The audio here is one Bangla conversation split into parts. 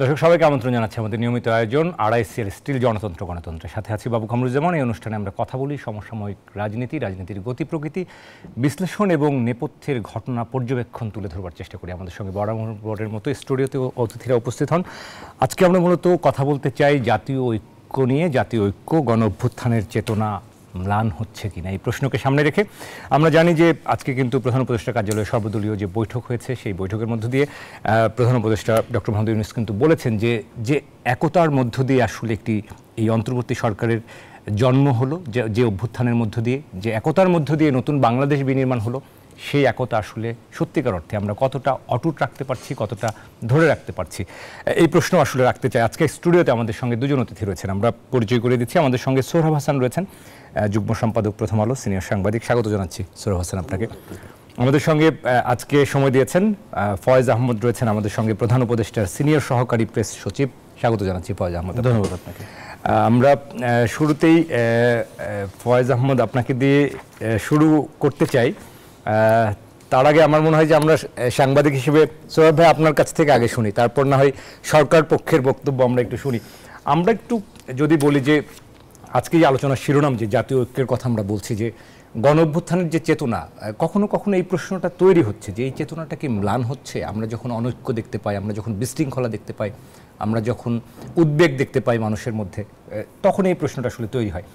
দর্শক সবাইকে আমন্ত্রণ জানাচ্ছি আমাদের নিয়মিত আয়োজন আড়াইসিএল স্টিল জনতন্ত্র গণতন্ত্রের সাথে আছি বাবু কামরুজ্জামান। এই অনুষ্ঠানে আমরা কথা বলি সমসাময়িক রাজনীতির গতি প্রকৃতি বিশ্লেষণ এবং নেপথ্যের ঘটনা পর্যবেক্ষণ তুলে ধরবার চেষ্টা করি। আমাদের সঙ্গে বরাবরের মতো স্টুডিওতে অতিথিরা উপস্থিত হন। আজকে আমরা মূলত কথা বলতে চাই জাতীয় ঐক্য নিয়ে। জাতীয় ঐক্য গণ অভ্যুত্থানের চেতনা ম্লান হচ্ছে কিনা এই প্রশ্নকে সামনে রেখে আমরা জানি যে আজকে কিন্তু প্রধান উপদেষ্টা কার্যালয়ে সর্বদলীয় যে বৈঠক হয়েছে সেই বৈঠকের মধ্য দিয়ে প্রধান উপদেষ্টা ডক্টর মোহাম্মদ ইউনূস কিন্তু বলেছেন যে একতার মধ্য দিয়ে আসলে একটি এই অন্তর্বর্তী সরকারের জন্ম হলো, যে অভ্যুত্থানের মধ্য দিয়ে যে একতার মধ্য দিয়ে নতুন বাংলাদেশ বিনির্মাণ হলো, সেই একতা আসলে সত্যিকার অর্থে আমরা কতটা অটুট রাখতে পারছি, কতটা ধরে রাখতে পারছি, এই প্রশ্ন আসলে রাখতে চাই। আজকে স্টুডিওতে আমাদের সঙ্গে দুজন অতিথি রয়েছেন, আমরা পরিচয় করে দিচ্ছি। আমাদের সঙ্গে সোহরাব হাসান রয়েছেন, যুগ্ম সম্পাদক প্রথম আলো, সিনিয়র সাংবাদিক। স্বাগত জানাচ্ছি সোহরাব হাসান আপনাকে। আমাদের সঙ্গে আজকে সময় দিয়েছেন ফয়েজ আহমদ রয়েছেন আমাদের সঙ্গে, প্রধান উপদেষ্টার সিনিয়র সহকারী প্রেস সচিব। স্বাগত জানাচ্ছি ফয়েজ আহমদ। ধন্যবাদ আপনাকে। আমরা শুরুতেই ফয়েজ আহমদ আপনাকে দিয়ে শুরু করতে চাই। তার আগে আমার মনে হয় যে আমরা সাংবাদিক হিসেবে সোহরাব ভাই আপনার কাছ থেকে আগে শুনি, তারপর না হয় সরকার পক্ষের বক্তব্য আমরা একটু শুনি। আমরা একটু যদি বলি যে আজকে যে আলোচনার শিরোনাম যে জাতীয় ঐক্যের কথা আমরা বলছি, যে গণ অভ্যুত্থানের যে চেতনা, কখনো কখনো এই প্রশ্নটা তৈরি হচ্ছে যে এই চেতনাটা কি ম্লান হচ্ছে? আমরা যখন অনৈক্য দেখতে পাই, আমরা যখন বিশৃঙ্খলা দেখতে পাই, আমরা যখন উদ্বেগ দেখতে পাই মানুষের মধ্যে, তখন এই প্রশ্নটা আসলে তৈরি হয়।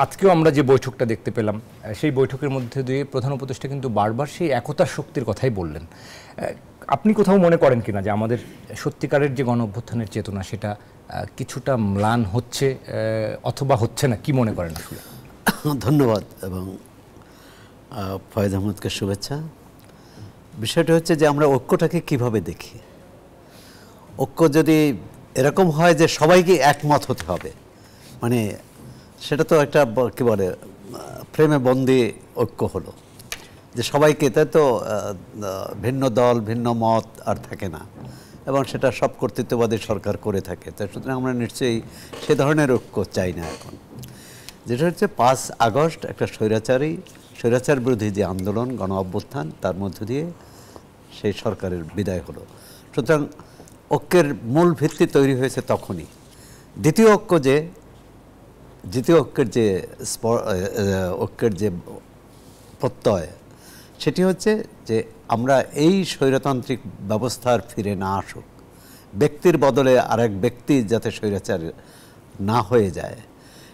আজকেও আমরা যে বৈঠকটা দেখতে পেলাম, সেই বৈঠকের মধ্যে দিয়ে প্রধান উপদেষ্টা কিন্তু বারবার সেই একতার শক্তির কথাই বললেন। আপনি কোথাও মনে করেন কিনা যে আমাদের সত্যিকারের যে গণ অভ্যুত্থানের চেতনা সেটা কিছুটা ম্লান হচ্ছে অথবা হচ্ছে না? কি মনে করেন আসলে? ধন্যবাদ এবং ফয়েজ আহমদকে শুভেচ্ছা। বিষয়টা হচ্ছে যে আমরা ঐক্যটাকে কিভাবে দেখি। ঐক্য যদি এরকম হয় যে সবাইকে একমত হতে হবে, মানে সেটা তো একটা কী বলে ফ্রেমে বন্দি ঐক্য হলো, যে সবাইকে, তাই তো ভিন্ন দল ভিন্ন মত আর থাকে না, এবং সেটা সব কর্তৃত্ববাদী সরকার করে থাকে। তাই সুতরাং আমরা নিশ্চয়ই সে ধরনের ঐক্য চাই না। এখন যেটা হচ্ছে 5 আগস্ট একটা স্বৈরাচার বিরোধী যে আন্দোলন, গণ অভ্যুত্থান, তার মধ্য দিয়ে সেই সরকারের বিদায় হলো। সুতরাং ঐক্যের মূল ভিত্তি তৈরি হয়েছে তখনই। দ্বিতীয় ঐক্যের যে প্রত্যয়, সেটি হচ্ছে যে আমরা এই স্বৈরতান্ত্রিক ব্যবস্থার ফিরে না আসুক, ব্যক্তির বদলে আরেক ব্যক্তি যাতে স্বৈরাচার না হয়ে যায়,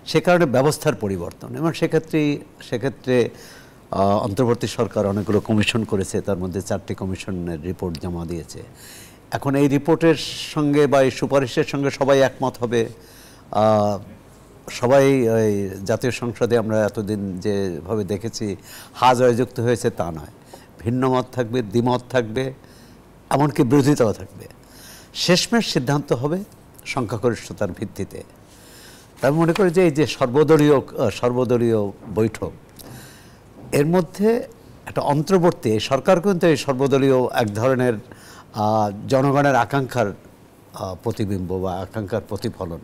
সে কারণে ব্যবস্থার পরিবর্তন। এবং সেক্ষেত্রে অন্তর্বর্তী সরকার অনেকগুলো কমিশন করেছে, তার মধ্যে 4টি কমিশনের রিপোর্ট জমা দিয়েছে। এখন এই রিপোর্টের সঙ্গে বা এই সুপারিশের সঙ্গে সবাই একমত হবে। সবাই ওই জাতীয় সংসদে আমরা এতদিন যেভাবে দেখেছি জয়যুক্ত হয়েছে তা নয়, ভিন্ন মত থাকবে, দ্বিমত থাকবে, এমনকি বিরোধিতাও থাকবে। শেষমেশ সিদ্ধান্ত হবে সংখ্যাগরিষ্ঠতার ভিত্তিতে। তাই মনে করি যে এই যে সর্বদলীয় বৈঠক, এর মধ্যে একটা অন্তর্বর্তী সরকার কিন্তু এই সর্বদলীয় এক ধরনের জনগণের আকাঙ্ক্ষার প্রতিবিম্ব বা আকাঙ্ক্ষার প্রতিফলন।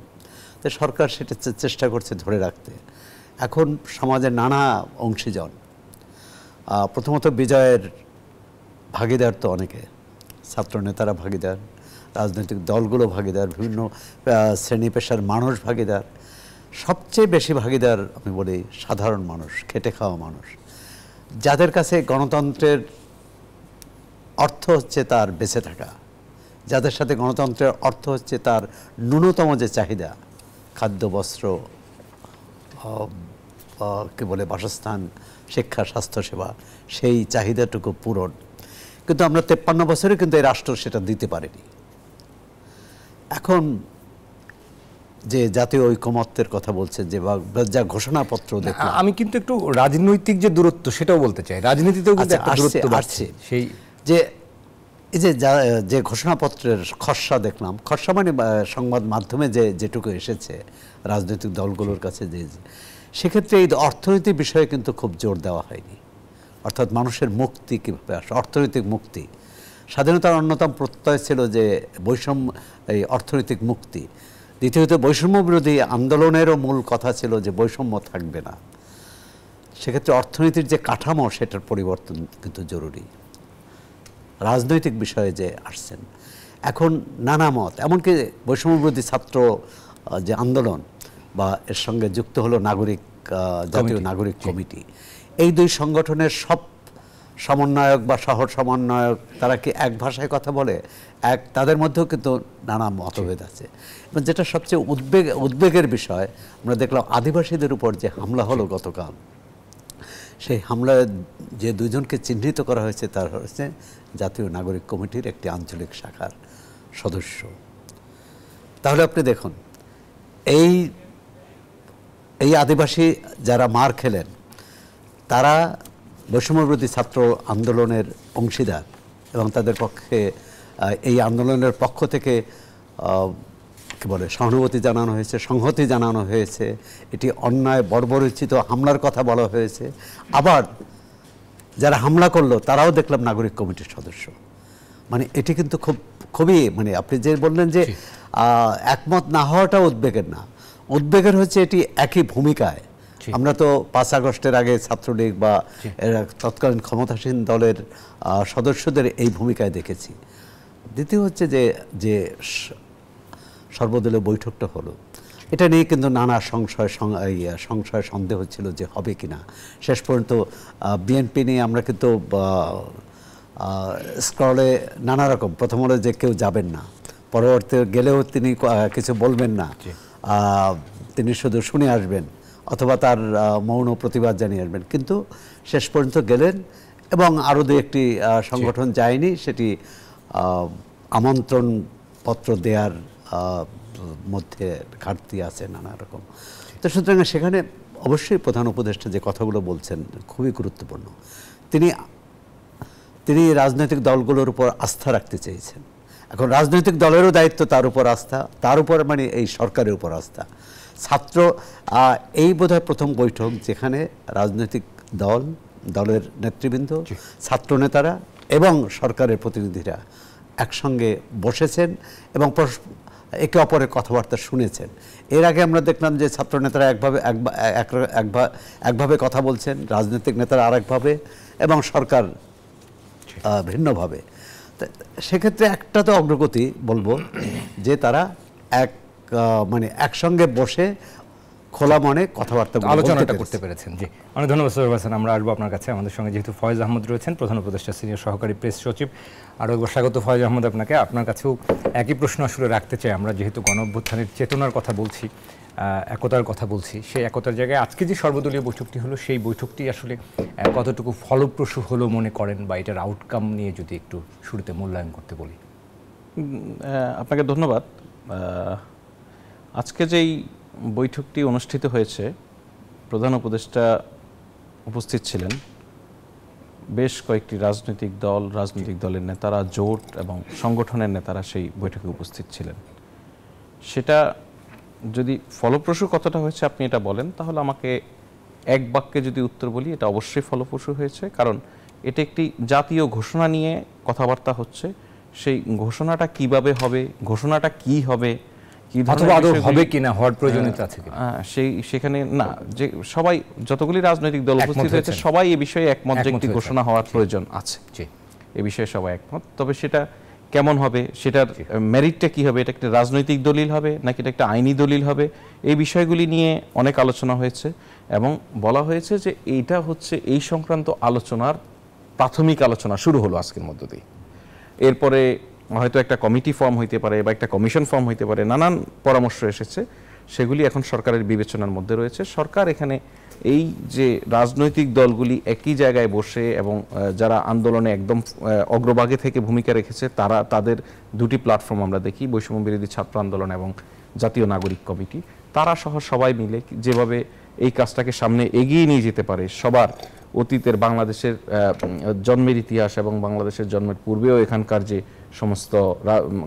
তাই সরকার সেটা চেষ্টা করছে ধরে রাখতে। এখন সমাজের নানা অংশীজন, প্রথমত বিজয়ের ভাগিদার তো অনেকে, ছাত্রনেতারা ভাগিদার, রাজনৈতিক দলগুলো ভাগিদার, বিভিন্ন শ্রেণী পেশার মানুষ ভাগিদার। সবচেয়ে বেশি ভাগিদার আমি বলি সাধারণ মানুষ, খেটে খাওয়া মানুষ, যাদের কাছে গণতন্ত্রের অর্থ হচ্ছে তার বেঁচে থাকা, যাদের সাথে গণতন্ত্রের অর্থ হচ্ছে তার ন্যূনতম যে চাহিদা, খাদ্য, বস্ত্র, কী বলে বাসস্থান, শিক্ষা, স্বাস্থ্যসেবা, সেই চাহিদাটুকু পূরণ। কিন্তু আমরা 53 বছরে কিন্তু এই রাষ্ট্র সেটা দিতে পারিনি। এখন যে জাতীয় ঐকমত্যের কথা বলছেন, যে যা ঘোষণাপত্র দেখলাম, আমি কিন্তু একটু রাজনৈতিক যে দূরত্ব সেটাও বলতে চাই। রাজনীতিতেও কিন্তু একটা দূরত্ব বাড়ছে। সেই এই যে ঘোষণাপত্রের খসড়া দেখলাম, খসড়া মানে সংবাদ মাধ্যমে যেটুকু এসেছে রাজনৈতিক দলগুলোর কাছে, সেক্ষেত্রে এই অর্থনৈতিক বিষয়ে কিন্তু খুব জোর দেওয়া হয়নি। অর্থাৎ মানুষের মুক্তি কীভাবে আসে, অর্থনৈতিক মুক্তি। স্বাধীনতার অন্যতম প্রত্যয় ছিল যে এই অর্থনৈতিক মুক্তি। দ্বিতীয়ত বৈষম্য বিরোধী আন্দোলনেরও মূল কথা ছিল যে বৈষম্য থাকবে না। সেক্ষেত্রে অর্থনীতির যে কাঠামো, সেটার পরিবর্তন কিন্তু জরুরি। রাজনৈতিক বিষয়ে যে আসছেন, এখন নানা মত, এমনকি বৈষম্যবিরোধী ছাত্র যে আন্দোলন বা এর সঙ্গে যুক্ত হলো জাতীয় নাগরিক কমিটি, এই দুই সংগঠনের সব সমন্বয়ক বা শহর সমন্বয়ক তারা কি এক ভাষায় কথা বলে? তাদের মধ্যেও কিন্তু নানা মতভেদ আছে। এবং যেটা সবচেয়ে উদ্বেগের বিষয়, আমরা দেখলাম আদিবাসীদের উপর যে হামলা হলো গতকাল, সেই হামলায় যে দুজনকে চিহ্নিত করা হয়েছে তারা হচ্ছে জাতীয় নাগরিক কমিটির একটি আঞ্চলিক শাখার সদস্য। তাহলে আপনি দেখুন, এই আদিবাসী যারা মার খেলেন তারা বৈষম্যবিরোধী ছাত্র আন্দোলনের অংশীদার, এবং তাদের পক্ষে এই আন্দোলনের পক্ষ থেকে কি বলে সহানুভূতি জানানো হয়েছে, সংহতি জানানো হয়েছে, এটি অন্যায় বর্বরোচিত হামলার কথা বলা হয়েছে। আবার যারা হামলা করলো তারাও দেখলাম নাগরিক কমিটির সদস্য। মানে এটি কিন্তু খুবই মানে আপনি যে বললেন যে একমত না হওয়াটা উদ্বেগের না, উদ্বেগের হচ্ছে এটি একই ভূমিকায়। আমরা তো 5 আগস্টের আগে ছাত্রলীগ বা তৎকালীন ক্ষমতাসীন দলের সদস্যদের এই ভূমিকায় দেখেছি। দ্বিতীয় হচ্ছে যে সর্বদলীয় বৈঠকটা হলো, এটা নিয়ে কিন্তু নানা সংশয় সন্দেহ ছিল যে হবে কিনা। শেষ পর্যন্ত বিএনপি নিয়ে আমরা কিন্তু স্ক্রলে নানা রকম, প্রথম হলো যে কেউ যাবেন না, পরবর্তী গেলেও তিনি কিছু বলবেন না, তিনি শুধু শুনে আসবেন অথবা তার মৌন প্রতিবাদ জানিয়ে আসবেন। কিন্তু শেষ পর্যন্ত গেলেন এবং আরও দু একটি সংগঠন যায়নি, সেটি আমন্ত্রণ পত্র দেওয়ার মধ্যে ঘাটতি আছে নানা রকম। তো সুতরাং সেখানে অবশ্যই প্রধান উপদেষ্টা যে কথাগুলো বলছেন খুবই গুরুত্বপূর্ণ। তিনি রাজনৈতিক দলগুলোর উপর আস্থা রাখতে চেয়েছেন। এখন রাজনৈতিক দলেরও দায়িত্ব তার উপর আস্থা, তার উপর মানে এই সরকারের উপর আস্থা। এই বোধহয় প্রথম বৈঠক যেখানে রাজনৈতিক দলের নেতৃবৃন্দ, ছাত্র নেতারা এবং সরকারের প্রতিনিধিরা একসঙ্গে বসেছেন এবং একে অপরের কথাবার্তা শুনেছেন। এর আগে আমরা দেখলাম যে ছাত্র নেতারা একভাবে কথা বলছেন, রাজনৈতিক নেতারা আরেকভাবে এবং সরকার ভিন্নভাবে। সেক্ষেত্রে একটা তো অগ্রগতি বলবো যে তারা মানে একসঙ্গে বসে খোলা মনে কথাবার্তা আলোচনাটা করতে পেরেছেন। জি, অনেক ধন্যবাদ সৈয়দ হাসান। আমরা আসবো আপনার কাছে। আমাদের সঙ্গে যেহেতু ফয়েজ আহমদ রয়েছেন, প্রধান উপদেষ্টা সিনিয়র সহকারী প্রেস সচিব, আরও একবার স্বাগত ফয়েজ আহমদ আপনাকে। আপনার কাছেও একই প্রশ্ন আসলে রাখতে চাই। আমরা যেহেতু গণঅভ্যুত্থানের চেতনার কথা বলছি, একতার কথা বলছি, সেই একতার জায়গায় আজকে যে সর্বদলীয় বৈঠকটি হলো, সেই বৈঠকটি আসলে কতটুকু ফলপ্রসূ হলো মনে করেন, বা এটার আউটকাম নিয়ে যদি একটু শুরুতে মূল্যায়ন করতে বলি। আপনাকে ধন্যবাদ। আজকে যেই বৈঠকটি অনুষ্ঠিত হয়েছে, প্রধান উপদেষ্টা উপস্থিত ছিলেন, বেশ কয়েকটি রাজনৈতিক দলের নেতারা, জোট এবং সংগঠনের নেতারা সেই বৈঠকে উপস্থিত ছিলেন। সেটা যদি ফলপ্রসূ কতটা হয়েছে আপনি এটা বলেন, তাহলে আমাকে এক বাক্যে যদি উত্তর বলি, এটা অবশ্যই ফলপ্রসূ হয়েছে। কারণ এটা একটি জাতীয় ঘোষণা নিয়ে কথাবার্তা হচ্ছে। সেই ঘোষণাটা কিভাবে হবে, ঘোষণাটা কি হবে, হবে কিনা, হওয়ার প্রয়োজনীয়তা আছে কিনা, সেখানে না, যে সবাই যতগুলি রাজনৈতিক দল উপস্থিত হয়েছে সবাই এ বিষয়ে একমত যে একটি ঘোষণা হওয়ার প্রয়োজন আছে, এ বিষয়ে সবাই একমত। তবে সেটা কেমন হবে, সেটার মেরিটটা কি হবে, এটা একটা রাজনৈতিক দলিল হবে নাকি এটা একটা আইনি দলিল হবে, এই বিষয়গুলি নিয়ে অনেক আলোচনা হয়েছে এবং বলা হয়েছে যে এইটা হচ্ছে এই সংক্রান্ত আলোচনার প্রাথমিক আলোচনা শুরু হলো আজকের মধ্য দিয়ে। এরপরে হয়তো একটা কমিটি ফর্ম হইতে পারে বা একটা কমিশন ফর্ম হইতে পারে, নানান পরামর্শ এসেছে, সেগুলি এখন সরকারের বিবেচনার মধ্যে রয়েছে। সরকার এখানে এই যে রাজনৈতিক দলগুলি একই জায়গায় বসে এবং যারা আন্দোলনে একদম অগ্রভাগে থেকে ভূমিকা রেখেছে, তাদের দুটি প্ল্যাটফর্ম আমরা দেখি, বৈষম্য বিরোধী ছাত্র আন্দোলন এবং জাতীয় নাগরিক কমিটি, তারা সহ সবাই মিলে যেভাবে এই কাজটাকে সামনে এগিয়ে নিয়ে যেতে পারে, সবার অতীতের বাংলাদেশের জন্মের ইতিহাস এবং বাংলাদেশের জন্মের পূর্বেও এখানকার যে সমস্ত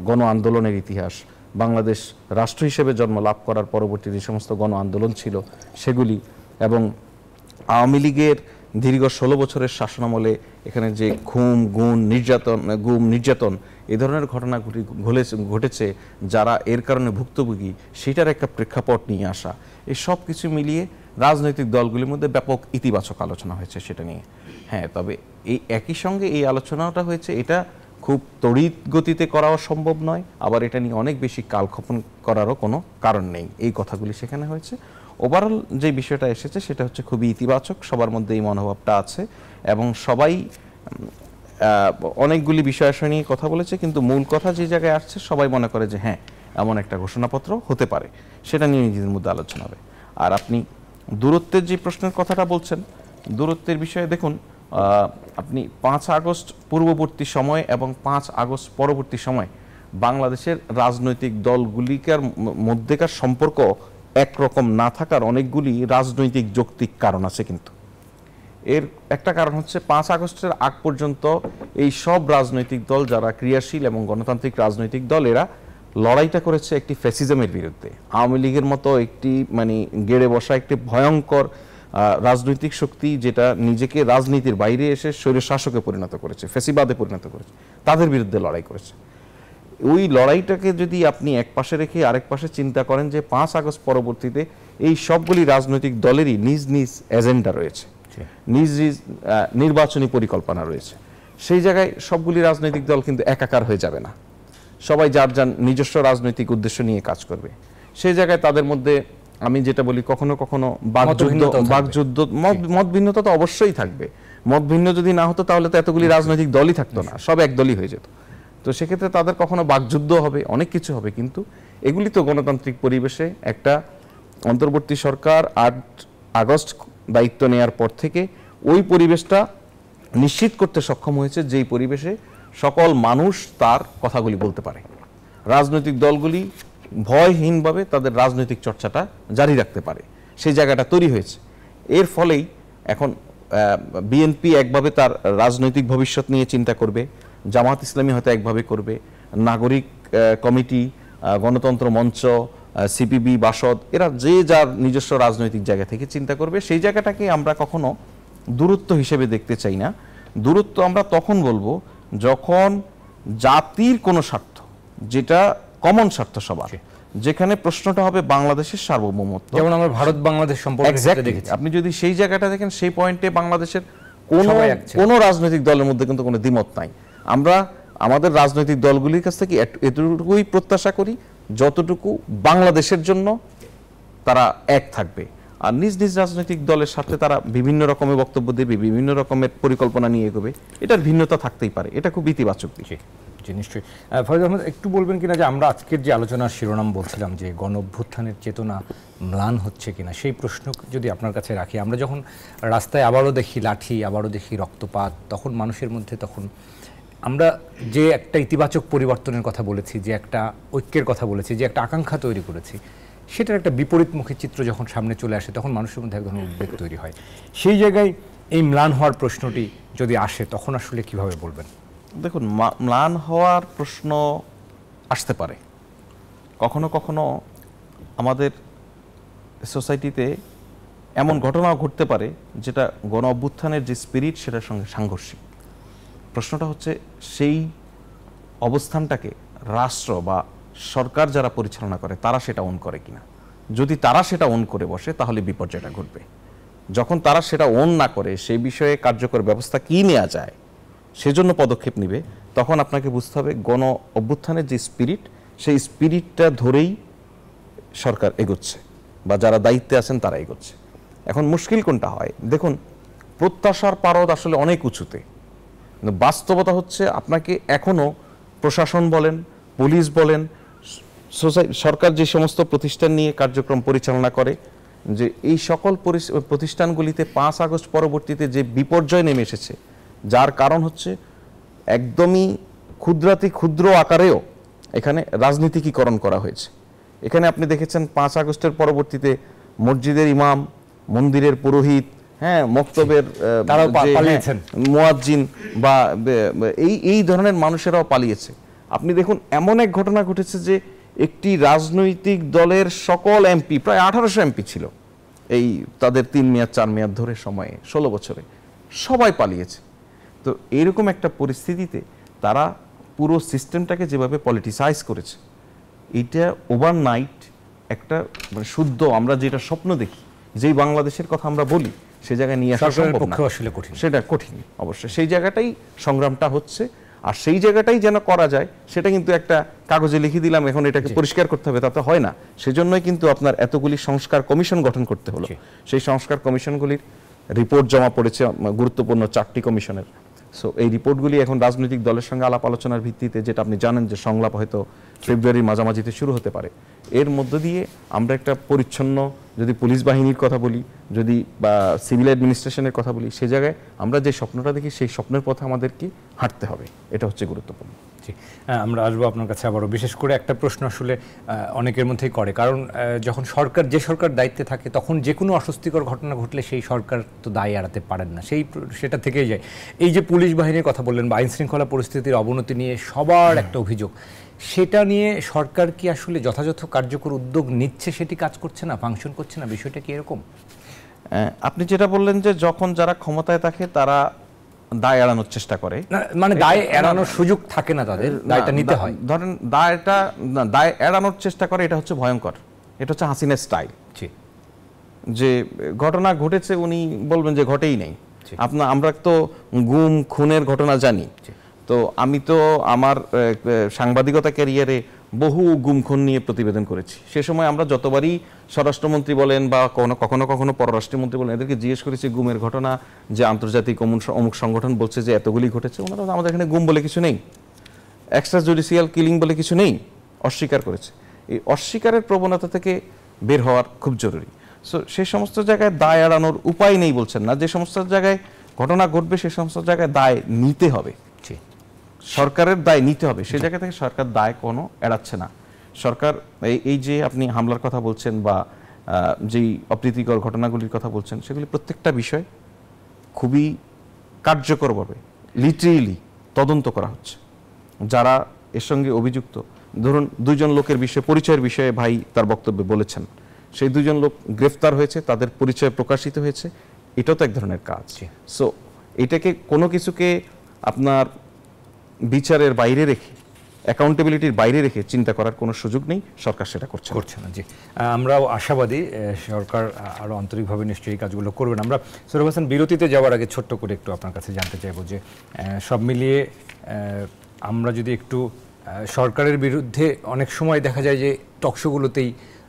গণ আন্দোলনের ইতিহাস, বাংলাদেশ রাষ্ট্র হিসেবে জন্ম লাভ করার পরবর্তী যে সমস্ত গণ আন্দোলন ছিল সেগুলি, এবং আওয়ামী লীগের দীর্ঘ 16 বছরের শাসনামলে এখানে যে গুম নির্যাতন এই ধরনের ঘটনা ঘটেছে, যারা এর কারণে ভুক্তভোগী, সেটার একটা প্রেক্ষাপট নিয়ে আসা, এই সব কিছু মিলিয়ে রাজনৈতিক দলগুলির মধ্যে ব্যাপক ইতিবাচক আলোচনা হয়েছে সেটা নিয়ে। হ্যাঁ, তবে এই একই সঙ্গে এই আলোচনাটা হয়েছে, এটা খুব তড়িৎ গতিতে করাও সম্ভব নয়, আবার এটা নিয়ে অনেক বেশি কালক্ষেপণ করারও কোনো কারণ নেই। এই কথাগুলি সেখানে হয়েছে। ওভারঅল যে বিষয়টা এসেছে সেটা হচ্ছে খুবই ইতিবাচক, সবার মধ্যে এই মনোভাবটা আছে এবং সবাই অনেকগুলি বিষয় নিয়ে কথা বলেছে, কিন্তু মূল কথা যে জায়গায় আসছে সবাই মনে করে যে হ্যাঁ এমন একটা ঘোষণাপত্র হতে পারে, সেটা নিয়ে নিজেদের মধ্যে আলোচনা হবে। আর আপনি দূরত্বের যে প্রশ্নের কথাটা বলছেন, দূরত্বের বিষয়ে দেখুন, আপনি 5 আগস্ট পূর্ববর্তী সময় এবং 5 আগস্ট পরবর্তী সময় বাংলাদেশের রাজনৈতিক দলগুলিকার মধ্যেকার সম্পর্ক একরকম না থাকার অনেকগুলি রাজনৈতিক যৌক্তিক কারণ আছে। কিন্তু এর একটা কারণ হচ্ছে 5 আগস্টের আগ পর্যন্ত এই সব রাজনৈতিক দল যারা ক্রিয়াশীল এবং গণতান্ত্রিক রাজনৈতিক দল, এরা লড়াইটা করেছে একটি ফ্যাসিজমের বিরুদ্ধে। আওয়ামী লীগের মতো একটি মানে গেড়ে বসা একটি ভয়ঙ্কর রাজনৈতিক শক্তি, যেটা নিজেকে রাজনীতির বাইরে এসে স্বৈরশাসকে পরিণত করেছে, ফ্যাসিবাদে পরিণত করেছে, তাদের বিরুদ্ধে লড়াই করেছে। ওই লড়াইটাকে যদি আপনি এক পাশে রেখে আরেক পাশে চিন্তা করেন যে 5 আগস্ট পরবর্তীতে এই সবগুলি রাজনৈতিক দলেরই নিজ নিজ এজেন্ডা রয়েছে, নিজ নিজ নির্বাচনী পরিকল্পনা রয়েছে, সেই জায়গায় সবগুলি রাজনৈতিক দল কিন্তু একাকার হয়ে যাবে না, সবাই যার যার নিজস্ব রাজনৈতিক উদ্দেশ্য নিয়ে কাজ করবে। সেই জায়গায় তাদের মধ্যে আমি যেটা বলি কখনো কখনো বাকযুদ্ধ মত ভিন্নতা তো অবশ্যই থাকবে। মত ভিন্ন যদি না হতো তাহলে তো এতগুলি রাজনৈতিক দলই থাকতো না, সব এক দলই হয়ে যেত। তো সেক্ষেত্রে তাদের কখনো বাকযুদ্ধ হবে, অনেক কিছু হবে, কিন্তু এগুলি তো গণতান্ত্রিক পরিবেশে একটা অন্তর্বর্তী সরকার 8 আগস্ট দায়িত্ব নেওয়ার পর থেকে ওই পরিবেশটা নিশ্চিত করতে সক্ষম হয়েছে, যেই পরিবেশে সকল মানুষ তার কথাগুলি বলতে পারে, রাজনৈতিক দলগুলি ভয়হীনভাবে তাদের রাজনৈতিক চর্চাটা জারি রাখতে পারে, সেই জায়গাটা তৈরি হয়েছে। এর ফলেই এখন বিএনপি একভাবে তার রাজনৈতিক ভবিষ্যৎ নিয়ে চিন্তা করবে, জামাত ইসলামী হয়তো একভাবে করবে, নাগরিক কমিটি, গণতন্ত্র মঞ্চ, সিপিবি, বাসদ, এরা যে যার নিজস্ব রাজনৈতিক জায়গা থেকে চিন্তা করবে। সেই জায়গাটাকে আমরা কখনো দূরত্ব হিসেবে দেখতে চাই না। দূরত্ব আমরা তখন বলবো যখন জাতির কোনো স্বার্থ, যেটা কমন স্বার্থ সবার, যেখানে প্রশ্নটা হবে বাংলাদেশের সার্বভৌমত্ব, যেমন আমরা ভারত বাংলাদেশ সম্পর্কে দেখেছি। আপনি যদি সেই জায়গাটা দেখেন, সেই পয়েন্টে বাংলাদেশের কোনো রাজনৈতিক দলের মধ্যে কিন্তু কোনো দ্বিমত নাই। আমরা আমাদের রাজনৈতিক দলগুলির কাছ থেকে এতটুকুই প্রত্যাশা করি যতটুকু বাংলাদেশের জন্য তারা এক থাকবে, আর নিজ নিজ রাজনৈতিক দলের সাথে তারা বিভিন্ন রকমের বক্তব্য দেবে, বিভিন্ন রকমের পরিকল্পনা নিয়ে এগোবে, এটার ভিন্নতা থাকতেই পারে, এটা খুব ইতিবাচক বিষয়। জি নিশ্চয়ই। ফরিদ আহমেদ, একটু বলবেন কিনা যে আমরা আজকের যে আলোচনার শিরোনাম বলছিলাম যে গণ অভ্যুত্থানের চেতনা ম্লান হচ্ছে কিনা, সেই প্রশ্ন যদি আপনার কাছে রাখি, আমরা যখন রাস্তায় আবারও দেখি লাঠি, আবারও দেখি রক্তপাত, তখন মানুষের মধ্যে তখন আমরা যে একটা ইতিবাচক পরিবর্তনের কথা বলেছি, যে একটা ঐক্যের কথা বলেছি, যে একটা আকাঙ্ক্ষা তৈরি করেছি, সেটার একটা বিপরীতমুখী চিত্র যখন সামনে চলে আসে তখন মানুষের মধ্যে এক ধরনের উদ্বেগ তৈরি হয়। সেই জায়গায় এই ম্লান হওয়ার প্রশ্নটি যদি আসে তখন আসলে কিভাবে বলবেন? দেখুন, ম্লান হওয়ার প্রশ্ন আসতে পারে, কখনো কখনো আমাদের সোসাইটিতে এমন ঘটনাও ঘটতে পারে যেটা গণ অভ্যুত্থানের যে স্পিরিট সেটার সঙ্গে সাংঘর্ষিক। প্রশ্নটা হচ্ছে সেই অবস্থানটাকে রাষ্ট্র বা সরকার যারা পরিচালনা করে তারা সেটা অন করে কিনা। যদি তারা সেটা অন করে বসে তাহলে বিপর্যয়টা ঘটবে। যখন তারা সেটা অন না করে সেই বিষয়ে কার্যকর ব্যবস্থা কি নেওয়া যায় সেজন্য পদক্ষেপ নেবে, তখন আপনাকে বুঝতে হবে গণ অভ্যুত্থানের যে স্পিরিট, সেই স্পিরিটটা ধরেই সরকার এগোচ্ছে বা যারা দায়িত্বে আছেন তারা এগোচ্ছে। এখন মুশকিল কোনটা হয়, দেখুন প্রত্যাশার পারদ আসলে অনেক উঁচুতে, কিন্তু বাস্তবতা হচ্ছে আপনাকে এখনো প্রশাসন বলেন, পুলিশ বলেন, সরকার যে সমস্ত প্রতিষ্ঠান নিয়ে কার্যক্রম পরিচালনা করে, যে এই সকল প্রতিষ্ঠানগুলিতে 5 আগস্ট পরবর্তীতে যে বিপর্যয় নেমে এসেছে, যার কারণ হচ্ছে একদমই ক্ষুদ্রাতি ক্ষুদ্র আকারেও এখানে রাজনীতিকীকরণ করা হয়েছে। এখানে আপনি দেখেছেন 5 আগস্টের পরবর্তীতে মসজিদের ইমাম, মন্দিরের পুরোহিত, হ্যাঁ মক্তবের মুয়াজ্জিন বা এই ধরনের মানুষেরাও পালিয়েছে। আপনি দেখুন এমন এক ঘটনা ঘটেছে যে একটি রাজনৈতিক দলের সকল এমপি, প্রায় 1800 এমপি ছিল এই তাদের 3 মেয়াদ 4 মেয়াদ ধরে সময়ে 16 বছরে, সবাই পালিয়েছে। তো এরকম একটা পরিস্থিতিতে তারা পুরো সিস্টেমটাকে যেভাবে পলিটিসাইজ করেছে, এটা ওভারনাইট একটা মানে শুদ্ধ আমরা যেটা স্বপ্ন দেখি, যেই বাংলাদেশের কথা আমরা বলি, সে জায়গায় নিয়ে আসা সম্ভব না, সেটা কঠিন অবশ্যই। সেই জায়গাটাই সংগ্রামটা হচ্ছে। আর সেই জায়গাটাই যেন করা যায়, সেটা কিন্তু একটা কাগজে লিখে দিলাম এখন এটাকে পরিষ্কার করতে হবে, তাতে হয় না। সেজন্যই কিন্তু আপনার এতগুলি সংস্কার কমিশন গঠন করতে হলো। সেই সংস্কার কমিশনগুলির রিপোর্ট জমা পড়েছে গুরুত্বপূর্ণ 4টি কমিশনের। সো এই রিপোর্টগুলি এখন রাজনৈতিক দলের সঙ্গে আলাপ আলোচনার ভিত্তিতে, যেটা আপনি জানেন যে সংলাপ হয়তো ফেব্রুয়ারির মাঝামাঝিতে শুরু হতে পারে, এর মধ্য দিয়ে আমরা একটা পরিচ্ছন্ন, যদি পুলিশ বাহিনীর কথা বলি, যদি বা সিভিল অ্যাডমিনিস্ট্রেশনের কথা বলি, সে জায়গায় আমরা যে স্বপ্নটা দেখি সেই স্বপ্নের পথে আমাদেরকে হাঁটতে হবে, এটা হচ্ছে গুরুত্বপূর্ণ। আমরা আসবো আপনার কাছে আবারও। বিশেষ করে একটা প্রশ্ন আসলে অনেকের মধ্যেই করে, কারণ যখন যে সরকার দায়িত্বে থাকে তখন যে কোনো অস্বস্তিকর ঘটনা ঘটলে সেই সরকার তো দায় এড়াতে পারেন না, সেটা থেকেই যায়। এই যে পুলিশ বাহিনীর কথা বললেন বা আইন শৃঙ্খলা পরিস্থিতির অবনতি নিয়ে সবার একটা অভিযোগ, সেটা নিয়ে সরকার কি আসলে যথাযথ কার্যকর উদ্যোগ নিচ্ছে, সেটি কাজ করছে না, ফাংশন করছে না, বিষয়টা কি এরকম? আপনি যেটা বললেন যে যখন যারা ক্ষমতায় থাকে তারা দায় এড়ানোর চেষ্টা করে, মানে দায় এড়ানোর সুযোগ থাকে না, তাদের দায়টা নিতে হয়। ধরেন দায় এড়ানোর চেষ্টা করে, এটা হচ্ছে ভয়ঙ্কর, এটা হচ্ছে হাসিনের স্টাইল। যে ঘটনা ঘটেছে উনি বলবেন যে ঘটেই নেই। আমরা তো গুম খুনের ঘটনা জানি, তো আমি তো আমার সাংবাদিকতা ক্যারিয়ারে বহু গুম খুন নিয়ে প্রতিবেদন করেছি। সে সময় আমরা যতবারই স্বরাষ্ট্রমন্ত্রী বলেন বা কখনো কখনো পররাষ্ট্রমন্ত্রী বলেন, এদেরকে জিজ্ঞেস করেছি গুমের ঘটনা যে আন্তর্জাতিক অমুক সংগঠন বলছে যে এতগুলি ঘটেছে, ওনারা আমাদের এখানে গুম বলে কিছু নেই, এক্সট্রা জুডিশিয়াল কিলিং বলে কিছু নেই, অস্বীকার করেছে। এই অস্বীকারের প্রবণতা থেকে বের হওয়ার খুব জরুরি। সো সেই সমস্ত জায়গায় দায় এড়ানোর উপায় নেই বলছেন না, যে সমস্ত জায়গায় ঘটনা ঘটবে সে সমস্ত জায়গায় দায় নিতে হবে, সরকারের দায় নিতে হবে। সেই জায়গা থেকে সরকার দায় কোনো এড়াচ্ছে না। সরকার এই যে আপনি হামলার কথা বলছেন বা যেই অপ্রীতিকর ঘটনাগুলির কথা বলছেন, সেগুলি প্রত্যেকটা বিষয় খুবই কার্যকরভাবে লিটারেলি তদন্ত করা হচ্ছে। যারা এর সঙ্গে অভিযুক্ত, ধরুন 2 জন লোকের বিষয়ে, পরিচয়ের বিষয়ে ভাই তার বক্তব্যে বলেছেন, সেই 2 জন লোক গ্রেফতার হয়েছে, তাদের পরিচয় প্রকাশিত হয়েছে, এটাও তো এক ধরনের কাজ। সো এটাকে কোনো কিছুকে আপনার বিচারের বাইরে রেখে, অ্যাকাউন্টেবিলিটির বাইরে রেখে চিন্তা করার কোনো সুযোগ নেই, সরকার সেটা করছে না। জি, আমরাও আশাবাদী সরকার আরও আন্তরিকভাবে নিশ্চয়ই এই কাজগুলো করবেন। আমরা সোহরাব হাসান, বিরতিতে যাওয়ার আগে ছোট্ট করে একটু আপনার কাছে জানতে চাইবো যে সব মিলিয়ে আমরা যদি একটু সরকারের বিরুদ্ধে, অনেক সময় দেখা যায় যে টকশোগুলোতেই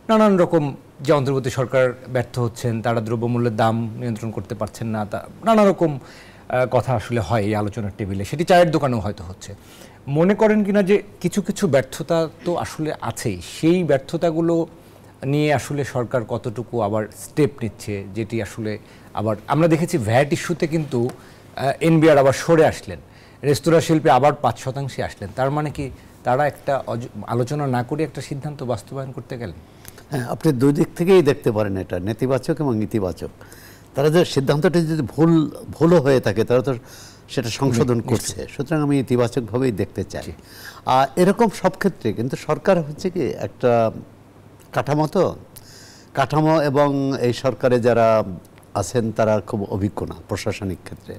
নানান রকম, যে অন্তর্বর্তী সরকার ব্যর্থ হচ্ছেন, তারা দ্রব্যমূল্যের দাম নিয়ন্ত্রণ করতে পারছেন না, নানা রকম কথা আসলে হয় এই আলোচনার টেবিলে, সেটি চায়ের দোকানেও হয়তো হচ্ছে। মনে করেন কিনা যে কিছু কিছু ব্যর্থতা তো আসলে আছেই, সেই ব্যর্থতাগুলো নিয়ে আসলে সরকার কতটুকু আবার স্টেপ নিচ্ছে, যেটি আসলে আবার আমরা দেখেছি ভ্যাট ইস্যুতে কিন্তু এনবিআর আবার সরে আসলেন, রেস্তোরাঁ শিল্পে আবার 5% আসলেন। তার মানে কি তারা একটা আলোচনা না করে একটা সিদ্ধান্ত বাস্তবায়ন করতে গেলেন? হ্যাঁ, আপনি 2 দিক থেকেই দেখতে পারেন, এটা নেতিবাচক এবং ইতিবাচক। তারা যে সিদ্ধান্তটি যদি ভুলও হয়ে থাকে, তারা তো সেটা সংশোধন করছে, সুতরাং আমি ইতিবাচকভাবেই দেখতে চাই। আর এরকম সব ক্ষেত্রে কিন্তু সরকার হচ্ছে কি একটা কাঠামো এবং এই সরকারে যারা আছেন তারা খুব অভিজ্ঞ না প্রশাসনিক ক্ষেত্রে,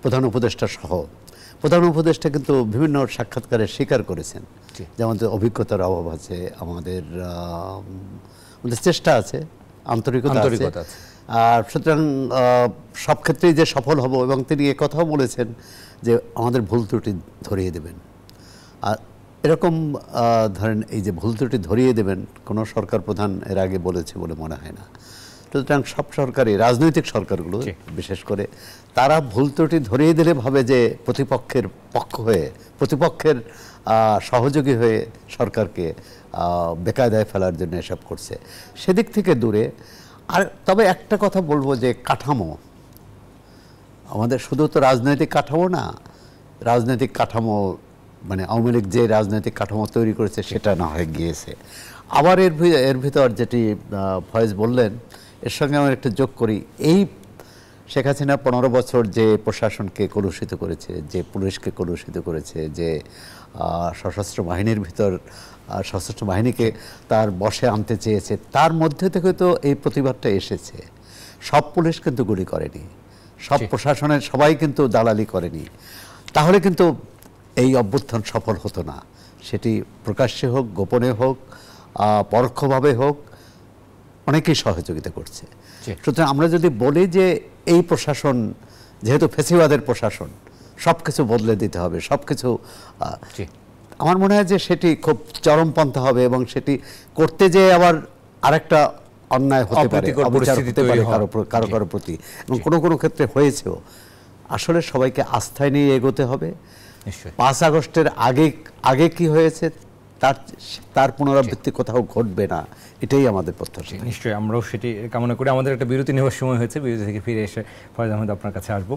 প্রধান উপদেষ্টা সহ। প্রধান উপদেষ্টা কিন্তু বিভিন্ন সাক্ষাৎকারে স্বীকার করেছেন যে আমাদের অভিজ্ঞতার অভাব আছে, আমাদের চেষ্টা আছে, আন্তরিকতা আছে। আর সুতরাং সব ক্ষেত্রেই যে সফল হব, এবং তিনি কথাও বলেছেন যে আমাদের ভুল ত্রুটি ধরিয়ে দেবেন। আর এরকম ধরেন এই যে ভুল ত্রুটি ধরিয়ে দেবেন, কোনো সরকার প্রধান এর আগে বলেছে বলে মনে হয় না। সুতরাং সব সরকারই, রাজনৈতিক সরকারগুলো বিশেষ করে, তারা ভুল ত্রুটি ধরিয়ে দিলে ভাবে যে প্রতিপক্ষের পক্ষ হয়ে, প্রতিপক্ষের সহযোগী হয়ে সরকারকে বেকায়দায় ফেলার জন্য এসব করছে। সেদিক থেকে দূরে। আর তবে একটা কথা বলবো যে কাঠামো, আমাদের শুধু তো রাজনৈতিক কাঠামো না, রাজনৈতিক কাঠামো মানে আওয়ামী লীগ যে রাজনৈতিক কাঠামো তৈরি করেছে সেটা না হয়ে গিয়েছে। আবার এর ভিতর যেটি ফয়েজ বললেন, এর সঙ্গে আমি একটু যোগ করি, এই শেখ হাসিনা 15 বছর যে প্রশাসনকে কলুষিত করেছে, যে পুলিশকে কলুষিত করেছে, যে সশস্ত্র বাহিনীর ভিতর সশস্ত্র বাহিনীকে তার বশে আনতে চেয়েছে, তার মধ্যে থেকে তো এই প্রতিবাদটা এসেছে। সব পুলিশ কিন্তু গুলি করেনি, সব প্রশাসনের সবাই কিন্তু দালালি করেনি, তাহলে কিন্তু এই অভ্যুত্থান সফল হতো না। সেটি প্রকাশ্যে হোক, গোপনে হোক, পরোক্ষভাবে হোক, অনেকেই সহযোগিতা করছে। সুতরাং আমরা যদি বলি যে এই প্রশাসন যেহেতু ফ্যাসিবাদের প্রশাসন, সব কিছু বদলে দিতে হবে, সব কিছু। আমার মনে হয় যে সেটি খুব চরমপন্থা হবে এবং সেটি করতে যেয়ে আবার আরেকটা অন্যায় হতে পারে, অবিচার হতে পারে কারো কারো প্রতি, এবং কোনো কোনো ক্ষেত্রে হয়েছেও। আসলে সবাইকে আস্থায় নিয়ে এগোতে হবে। 5 আগস্টের আগে কি হয়েছে তার পুনরাবৃত্তি কোথাও ঘটবে না, এটাই আমাদের প্রত্যাশা। নিশ্চয়ই আমরাও সেটি কামনা করি। আমাদের একটা বিরতি নেওয়ার সময় হয়েছে, বিরতি থেকে ফিরে এসে ফয়েজ আহমেদ আপনার কাছে আসবো।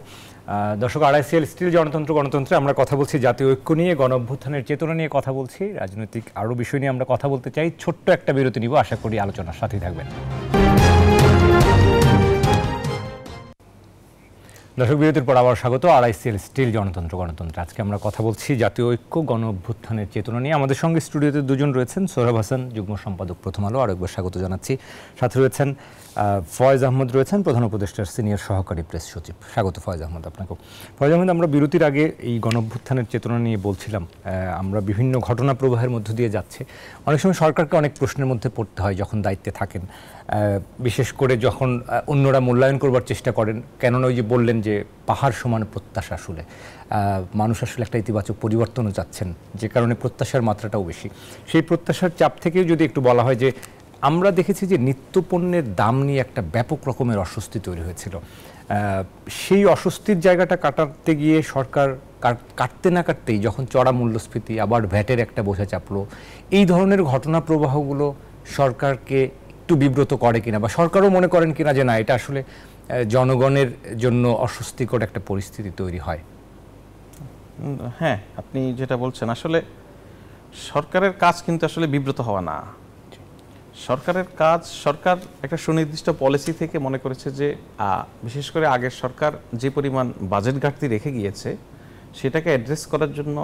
দর্শক, আড়াইসিএল স্টিল গণতন্ত্রে আমরা কথা বলছি, জাতীয় ঐক্য নিয়ে, গণ অভ্যুত্থানের চেতনা নিয়ে কথা বলছি, রাজনৈতিক আরও বিষয় নিয়ে আমরা কথা বলতে চাই। ছোট্ট একটা বিরতি নিব, আশা করি আলোচনার সাথেই থাকবেন। দর্শক, বিরতির পর আবার স্বাগত আড়াইসিএল স্টিল গণতন্ত্রে। আজকে আমরা কথা বলছি জাতীয় ঐক্য, গণ অভ্যুত্থানের চেতনা নিয়ে। আমাদের সঙ্গে স্টুডিওতে দুজন রয়েছেন, সোহরাব হাসান, যুগ্ম সম্পাদক প্রথম আলো, আরেকবার স্বাগত জানাচ্ছি। সাথে রয়েছেন ফয়েজ আহমদ, রয়েছেন প্রধান উপদেষ্টার সিনিয়র সহকারী প্রেস সচিব। স্বাগত ফয়েজ আহমদ আপনাকেও। ফয়েজ আহমদ, আমরা বিরতির আগে এই গণ অভ্যুত্থানের চেতনা নিয়ে বলছিলাম, আমরা বিভিন্ন ঘটনা প্রবাহের মধ্য দিয়ে যাচ্ছে। অনেক সময় সরকারকে অনেক প্রশ্নের মধ্যে পড়তে হয় যখন দায়িত্বে থাকেন, বিশেষ করে যখন অন্যরা মূল্যায়ন করবার চেষ্টা করেন। কেননা ওই যে বললেন যে পাহাড় সমান প্রত্যাশা, আসলে মানুষ আসলে একটা ইতিবাচক পরিবর্তনও চাচ্ছেন, যে কারণে প্রত্যাশার মাত্রাটাও বেশি। সেই প্রত্যাশার চাপ থেকেও যদি একটু বলা হয় যে আমরা দেখেছি যে নিত্যপণ্যের দাম নিয়ে একটা ব্যাপক রকমের অস্বস্তি তৈরি হয়েছিল, সেই অস্বস্তির জায়গাটা কাটাতে গিয়ে সরকার কাটতে না কাটতেই যখন চড়া মূল্যস্ফীতি, আবার ভ্যাটের একটা বোঝা চাপলো, এই ধরনের ঘটনা প্রবাহগুলো সরকারকে একটু বিব্রত করে কিনা, বা সরকারও মনে করেন কিনা যে না, এটা আসলে জনগণের জন্য অস্বস্তিকর একটা পরিস্থিতি তৈরি হয়? হ্যাঁ, আপনি যেটা বলছেন, আসলে সরকারের কাজ কিন্তু আসলে বিব্রত হওয়া না। সরকারের কাজ, সরকার একটা সুনির্দিষ্ট পলিসি থেকে মনে করেছে যে বিশেষ করে আগের সরকার যে পরিমাণ বাজেট ঘাটতি রেখে গিয়েছে, সেটাকে অ্যাড্রেস করার জন্য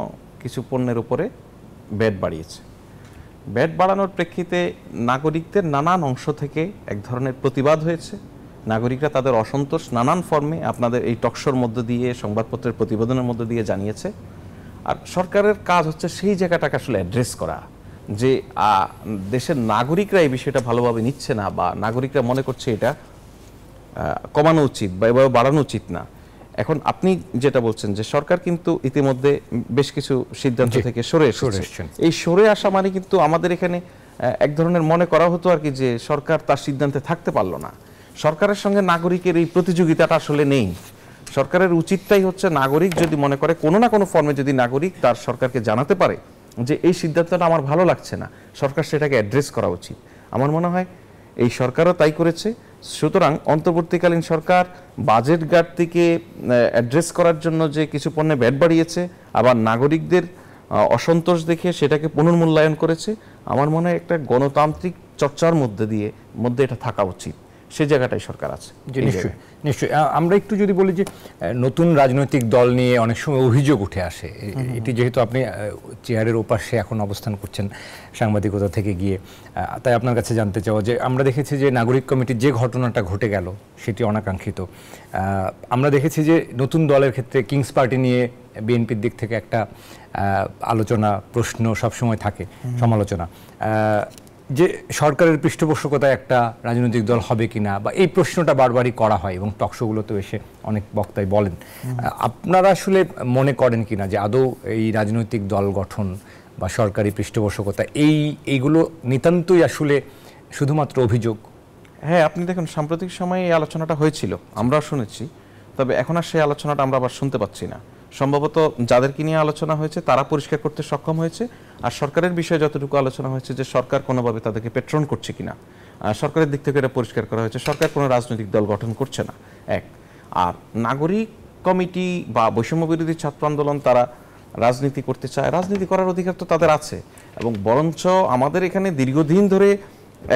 কিছু পণ্যের উপরে ব্যাট বাড়িয়েছে। ব্যাট বাড়ানোর প্রেক্ষিতে নাগরিকদের নানান অংশ থেকে এক ধরনের প্রতিবাদ হয়েছে। নাগরিকরা তাদের অসন্তোষ নানান ফর্মে আপনাদের এই টকশোর মধ্য দিয়ে, সংবাদপত্রের প্রতিবেদনের মধ্য দিয়ে জানিয়েছে। আর সরকারের কাজ হচ্ছে সেই জায়গাটাকে আসলে অ্যাড্রেস করা, যে দেশের নাগরিকরা এই বিষয়টা ভালোভাবে নিচ্ছে না, বা নাগরিকরা মনে করছে এটা কমানো উচিত বা এভাবে বাড়ানো উচিত না। এখন আপনি যেটা বলছেন যে সরকার কিন্তু ইতিমধ্যে বেশ কিছু সিদ্ধান্ত থেকে সরে এসেছে। এই সরে আসা মানে কিন্তু আমাদের এখানে এক ধরনের মনে করা হতো আর কি, যে সরকার তার সিদ্ধান্তে থাকতে পারলো না। সরকারের সঙ্গে নাগরিকের এই প্রতিযোগিতাটা আসলে নেই। সরকারের উচিতটাই হচ্ছে, নাগরিক যদি মনে করে কোনো না কোনো ফর্মে, যদি নাগরিক তার সরকারকে জানাতে পারে যে এই সিদ্ধান্তটা আমার ভালো লাগছে না, সরকার সেটাকে অ্যাড্রেস করা উচিত। আমার মনে হয় এই সরকারও তাই করেছে। সুতরাং অন্তর্বর্তীকালীন সরকার বাজেট ঘাটতিকে অ্যাড্রেস করার জন্য যে কিছু পণ্যে ব্যাট বাড়িয়েছে, আবার নাগরিকদের অসন্তোষ দেখে সেটাকে পুনর্মূল্যায়ন করেছে। আমার মনে হয় একটা গণতান্ত্রিক চর্চার মধ্যে এটা থাকা উচিত, সেই জায়গাটাই সরকার আছে। নিশ্চয়ই। আমরা একটু যদি বলি যে নতুন রাজনৈতিক দল নিয়ে অনেক সময় অভিযোগ উঠে আসে, এটি যেহেতু আপনি চেয়ারের ওপাশে এখন অবস্থান করছেন সাংবাদিকতা থেকে গিয়ে, তাই আপনার কাছে জানতে চাওয়া যে আমরা দেখেছি যে নাগরিক কমিটির যে ঘটনাটা ঘটে গেল সেটি অনাকাঙ্ক্ষিত। আমরা দেখেছি যে নতুন দলের ক্ষেত্রে কিংস পার্টি নিয়ে বিএনপির দিক থেকে একটা আলোচনা, প্রশ্ন সবসময় থাকে, সমালোচনা, যে সরকারের পৃষ্ঠপোষকতায় একটা রাজনৈতিক দল হবে কিনা, বা এই প্রশ্নটা বারবারই করা হয় এবং টকশোগুলোতে এসে অনেক বক্তাই বলেন। আপনারা আসলে মনে করেন কিনা যে আদৌ এই রাজনৈতিক দল গঠন বা সরকারি পৃষ্ঠপোষকতা এইগুলো নিতান্তই আসলে শুধুমাত্র অভিযোগ? হ্যাঁ, আপনি দেখুন, সাম্প্রতিক সময়ে এই আলোচনাটা হয়েছিল, আমরা শুনেছি, তবে এখন আর সেই আলোচনাটা আমরা আবার শুনতে পাচ্ছি না। সম্ভবত যাদেরকে নিয়ে আলোচনা হয়েছে তারা পরিষ্কার করতে সক্ষম হয়েছে। আর সরকারের বিষয়ে যতটুকু আলোচনা হয়েছে যে সরকার কোনোভাবে তাদেরকে পেট্রন করছে কিনা, সরকারের দিক থেকে এটা পরিষ্কার করা হয়েছে, সরকার কোনো রাজনৈতিক দল গঠন করছে না। এক, আর নাগরিক কমিটি বা বৈষম্য বিরোধী ছাত্র আন্দোলন তারা রাজনীতি করতে চায়, রাজনীতি করার অধিকার তো তাদের আছে। এবং বরঞ্চ আমাদের এখানে দীর্ঘদিন ধরে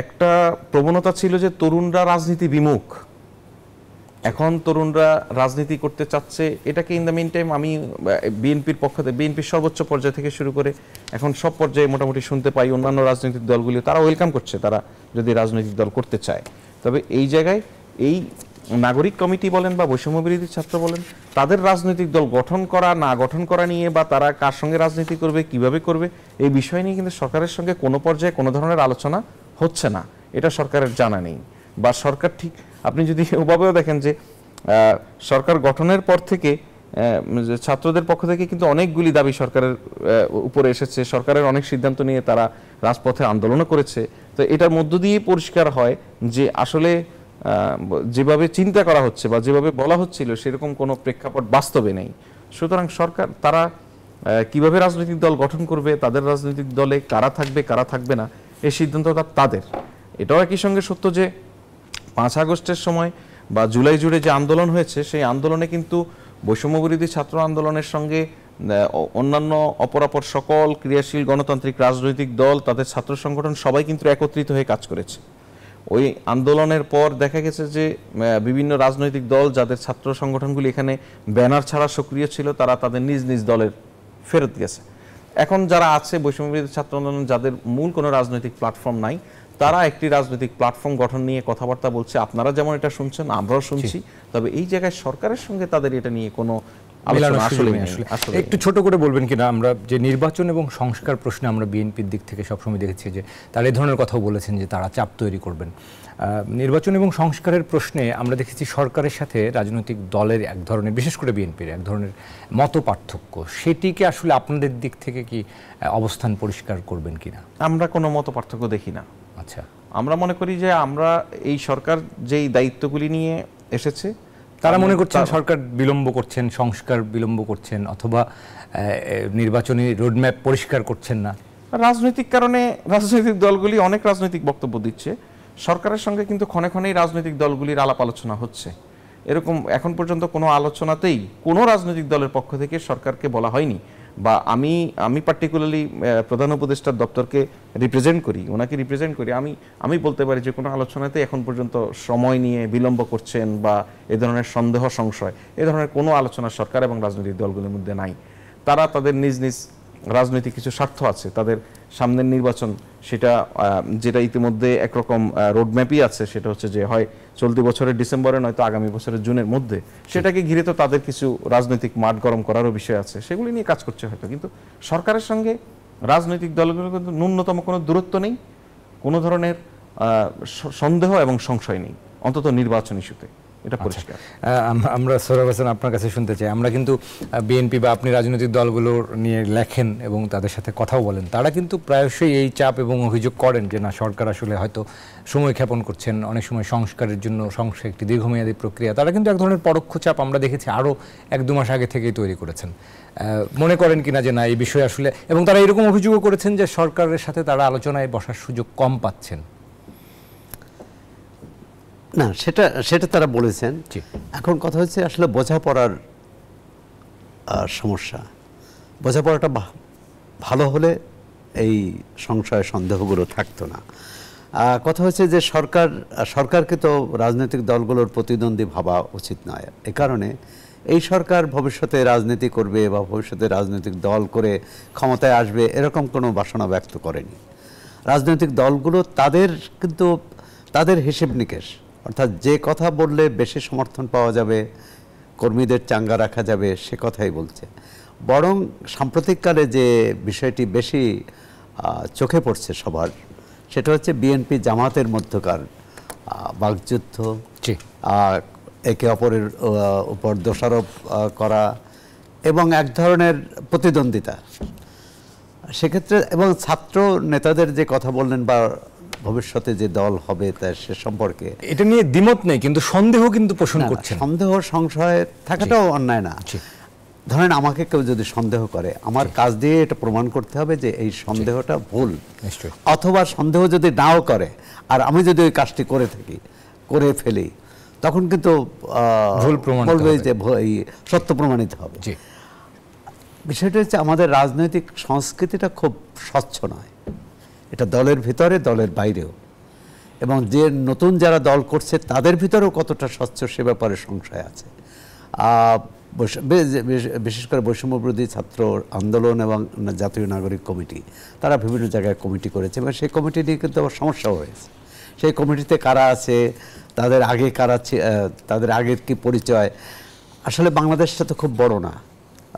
একটা প্রবণতা ছিল যে তরুণরা রাজনীতি বিমুখ, এখন তরুণরা রাজনীতি করতে চাচ্ছে। এটাকে ইন দ্য মিন টাইম আমি বিএনপির পক্ষ থেকে, বিএনপির সর্বোচ্চ পর্যায় থেকে শুরু করে এখন সব পর্যায়ে মোটামুটি শুনতে পাই, অন্যান্য রাজনৈতিক দলগুলি তারা ওয়েলকাম করছে, তারা যদি রাজনৈতিক দল করতে চায়। তবে এই জায়গায় এই নাগরিক কমিটি বলেন বা বৈষম্য বিরোধী ছাত্র বলেন, তাদের রাজনৈতিক দল গঠন করা না গঠন করা নিয়ে, বা তারা কার সঙ্গে রাজনীতি করবে, কিভাবে করবে, এই বিষয় নিয়ে কিন্তু সরকারের সঙ্গে কোনো পর্যায়ে কোনো ধরনের আলোচনা হচ্ছে না। এটা সরকারের জানা নেই, বা সরকার ঠিক, আপনি যদি ওভাবেও দেখেন যে সরকার গঠনের পর থেকে যে ছাত্রদের পক্ষ থেকে কিন্তু অনেকগুলি দাবি সরকারের উপরে এসেছে, সরকারের অনেক সিদ্ধান্ত নিয়ে তারা রাজপথে আন্দোলনও করেছে। তো এটার মধ্য দিয়ে পরিষ্কার হয় যে আসলে যেভাবে চিন্তা করা হচ্ছে বা যেভাবে বলা হচ্ছিল সেরকম কোনো প্রেক্ষাপট বাস্তবে নেই। সুতরাং সরকার তারা কিভাবে রাজনৈতিক দল গঠন করবে, তাদের রাজনৈতিক দলে কারা থাকবে কারা থাকবে না, এই সিদ্ধান্তটা তাদের। এটাও একই সঙ্গে সত্য যে 5 আগস্টের সময় বা জুলাই জুড়ে যে আন্দোলন হয়েছে সেই আন্দোলনে কিন্তু বৈষম্যবিরোধী ছাত্র আন্দোলনের সঙ্গে অন্যান্য অপরাপর সকল ক্রিয়াশীল গণতান্ত্রিক রাজনৈতিক দল, তাদের ছাত্র সংগঠন সবাই কিন্তু একত্রিত হয়ে কাজ করেছে। ওই আন্দোলনের পর দেখা গেছে যে বিভিন্ন রাজনৈতিক দল যাদের ছাত্র সংগঠনগুলি এখানে ব্যানার ছাড়া সক্রিয় ছিল তারা তাদের নিজ নিজ দলের ফেরত গেছে। এখন যারা আছে বৈষম্যবিরোধী ছাত্র আন্দোলন, যাদের মূল কোনো রাজনৈতিক প্ল্যাটফর্ম নাই, তারা একটি রাজনৈতিক প্ল্যাটফর্ম গঠন নিয়ে কথাবার্তা বলছে। আপনারা যেমন এটা শুনছেন আমরাও শুনছি, তবে এই জায়গায় সরকারের সঙ্গে তাদের এটা নিয়ে কোনো একটু ছোট করে বলবেন কিনা, আমরা যে নির্বাচন এবং সংস্কার প্রশ্নে আমরা বিএনপির দিক থেকে সবসময় দেখেছি যে তারা এই ধরনের কথাও বলেছেন যে তারা চাপ তৈরি করবেন। নির্বাচন এবং সংস্কারের প্রশ্নে আমরা দেখেছি সরকারের সাথে রাজনৈতিক দলের এক ধরনের, বিশেষ করে বিএনপির এক ধরনের মত পার্থক্য। সেটিকে আসলে আপনাদের দিক থেকে কি অবস্থান পরিষ্কার করবেন কিনা? আমরা কোনো মত পার্থক্য দেখি না। আচ্ছা, আমরা মনে করি যে আমরা এই সরকার যেই দায়িত্বগুলি নিয়ে এসেছে, তারা মনে করছেন সরকার বিলম্ব করছেন, সংস্কার বিলম্ব করছেন, অথবা নির্বাচনী রোডম্যাপ পরিষ্কার করছেন না। রাজনৈতিক কারণে রাজনৈতিক দলগুলি অনেক রাজনৈতিক বক্তব্য দিচ্ছে, সরকারের সঙ্গে কিন্তু ক্ষণে ক্ষণেই রাজনৈতিক দলগুলির আলাপ আলোচনা হচ্ছে। এরকম এখন পর্যন্ত কোনো আলোচনাতেই কোনো রাজনৈতিক দলের পক্ষ থেকে সরকারকে বলা হয়নি, বা আমি পার্টিকুলারলি প্রধান উপদেষ্টার দপ্তরকে রিপ্রেজেন্ট করি, ওনাকে রিপ্রেজেন্ট করি, আমি বলতে পারি যে কোনো আলোচনাতে এখন পর্যন্ত সময় নিয়ে বিলম্ব করছেন বা এ ধরনের সন্দেহ সংশয়, এ ধরনের কোনো আলোচনা সরকার এবং রাজনৈতিক দলগুলোর মধ্যে নাই। তারা তাদের নিজ নিজ রাজনৈতিক কিছু স্বার্থ আছে, তাদের সামনের নির্বাচন যেটা ইতিমধ্যে একরকম রোডম্যাপই আছে, সেটা হচ্ছে যে হয় চলতি বছরের ডিসেম্বরে নয়তো আগামী বছরের জুনের মধ্যে, সেটাকে ঘিরে তো তাদের কিছু রাজনৈতিক মাঠ গরম করারও বিষয় আছে, সেগুলি নিয়ে কাজ করছে হয়তো। কিন্তু সরকারের সঙ্গে রাজনৈতিক দলগুলোর কিন্তু ন্যূনতম কোনো দূরত্ব নেই, কোনো ধরনের সন্দেহ এবং সংশয় নেই, অন্তত নির্বাচন ইস্যুতে, এটা পরিষ্কার। আমরা সোহরাব হোসেন আপনার কাছে শুনতে চাই, আমরা কিন্তু বিএনপি বা আপনি রাজনৈতিক দলগুলোর নিয়ে লেখেন এবং তাদের সাথে কথাও বলেন, তারা কিন্তু প্রায়শই এই চাপ এবং অভিযোগ করেন যে না, সরকার আসলে হয়তো সময় ক্ষেপণ করছেন, অনেক সময় সংস্কারের জন্য সংস্কার একটি দীর্ঘমেয়াদী প্রক্রিয়া। তারা কিন্তু এক ধরনের পরোক্ষ চাপ আমরা দেখেছি আরও 1-2 মাস আগে থেকেই তৈরি করেছেন। মনে করেন কিনা যে না, এই বিষয়ে আসলে, এবং তারা এরকম অভিযোগও করেছেন যে সরকারের সাথে তারা আলোচনায় বসার সুযোগ কম পাচ্ছেন? না, সেটা তারা বলেছেন। এখন কথা হচ্ছে আসলে বোঝাপড়ার সমস্যা। বোঝাপড়াটা ভালো হলে এই সংশয় সন্দেহগুলো থাকতো না। কথা হচ্ছে যে সরকারকে তো রাজনৈতিক দলগুলোর প্রতিদ্বন্দ্বী ভাবা উচিত নয়। এ কারণে এই সরকার ভবিষ্যতে রাজনীতি করবে বা ভবিষ্যতে রাজনৈতিক দল করে ক্ষমতায় আসবে এরকম কোনো বাসনা ব্যক্ত করেনি। রাজনৈতিক দলগুলো তাদের হিসেব নিকেশ, অর্থাৎ যে কথা বললে বেশি সমর্থন পাওয়া যাবে, কর্মীদের চাঙ্গা রাখা যাবে, সে কথাই বলছে। বরং সাম্প্রতিককালে যে বিষয়টি বেশি চোখে পড়ছে সবার, সেটা হচ্ছে বিএনপি জামাতের মধ্যকার বাকযুদ্ধ, একে অপরের উপর দোষারোপ করা এবং এক ধরনের প্রতিদ্বন্দ্বিতা। সেক্ষেত্রে এবং ছাত্র নেতাদের যে কথা বললেন বা ভবিষ্যতে যে দল হবে তার সে সম্পর্কে এটা নিয়ে দ্বিমত নেই, কিন্তু সন্দেহ কিন্তু পোষণ করছে। সন্দেহ সংশয় থাকাটাও অন্যায় না। ধরেন আমাকে কেউ যদি সন্দেহ করে, আমার কাজ দিয়ে এটা প্রমাণ করতে হবে যে এই সন্দেহটা ভুল, অথবা সন্দেহ যদি নাও করে আর আমি যদি ওই কাজটি করে ফেলি, তখন কিন্তু ভুল প্রমাণ বলবে যে সত্য প্রমাণিত হবে। বিষয়টা হচ্ছে আমাদের রাজনৈতিক সংস্কৃতিটা খুব স্বচ্ছ নয়, এটা দলের ভিতরে দলের বাইরেও, এবং যে নতুন যারা দল করছে তাদের ভিতরেও কতটা স্বচ্ছ সে ব্যাপারে সংশয় আছে। বিশেষ করে বৈষম্যবিরোধী ছাত্র আন্দোলন এবং জাতীয় নাগরিক কমিটি, তারা বিভিন্ন জায়গায় কমিটি করেছে এবং সেই কমিটি নিয়ে কিন্তু আবার সমস্যাও হয়েছে। সেই কমিটিতে কারা আছে, তাদের আগের কি পরিচয়। আসলে বাংলাদেশটা তো খুব বড় না,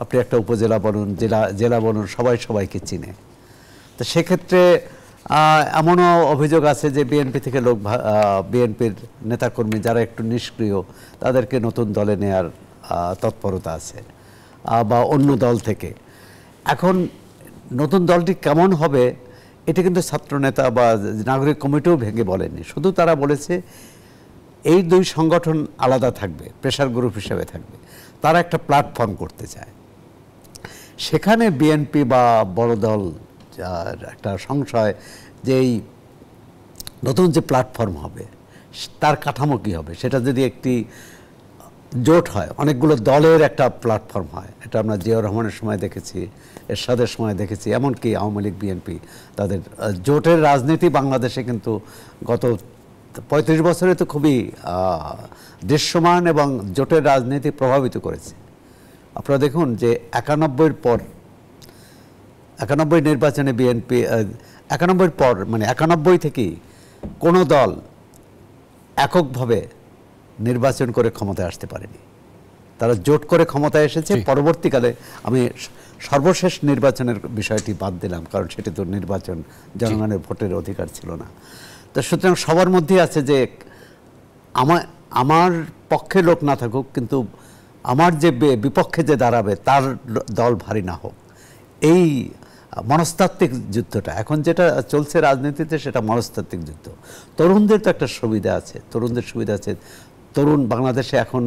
আপনি একটা উপজেলা বলুন, জেলা বলুন, সবাইকে চিনে। তো সেক্ষেত্রে এমনও অভিযোগ আছে যে বিএনপির নেতাকর্মী যারা একটু নিষ্ক্রিয়, তাদেরকে নতুন দলে নেয়ার তৎপরতা আছে। বা অন্য দল থেকে। এখন নতুন দলটি কেমন হবে এটা কিন্তু ছাত্রনেতা বা নাগরিক কমিটিও ভেঙে বলেনি, শুধু তারা বলেছে এই দুই সংগঠন আলাদা থাকবে, প্রেশার গ্রুপ হিসেবে থাকবে, তারা একটা প্ল্যাটফর্ম করতে চায়। সেখানে বিএনপি বা বড় দল একটা সংশয় যে এই নতুন যে প্ল্যাটফর্ম হবে তার কাঠামো কী হবে, সেটা যদি একটি জোট হয়, অনেকগুলো দলের একটা প্ল্যাটফর্ম হয়, এটা আমরা জিয়াউর রহমানের সময় দেখেছি, এরশাদের সময় দেখেছি, এমনকি আওয়ামী লীগ বিএনপি তাদের জোটের রাজনীতি বাংলাদেশে কিন্তু গত 35 বছরে তো খুবই দৃশ্যমান এবং জোটের রাজনীতি প্রভাবিত করেছে। আপনারা দেখুন যে 91 পর 91 নির্বাচনে বিএনপি 91 পর মানে 91 থেকেই কোনো দল এককভাবে নির্বাচন করে ক্ষমতায় আসতে পারেনি, তারা জোট করে ক্ষমতায় এসেছে। পরবর্তীকালে আমি সর্বশেষ নির্বাচনের বিষয়টি বাদ দিলাম, কারণ সেটি তো নির্বাচন, জনগণের ভোটের অধিকার ছিল না। তো সুতরাং সবার মধ্যেই আছে যে আমার পক্ষে লোক না থাকুক, কিন্তু আমার যে বিপক্ষে যে দাঁড়াবে তার দল ভারী না হোক, এই মনস্তাত্ত্বিক যুদ্ধটা এখন যেটা চলছে রাজনীতিতে সেটা মনস্তাত্ত্বিক যুদ্ধ। তরুণদের তো একটা সুবিধা আছে, তরুণ বাংলাদেশে এখন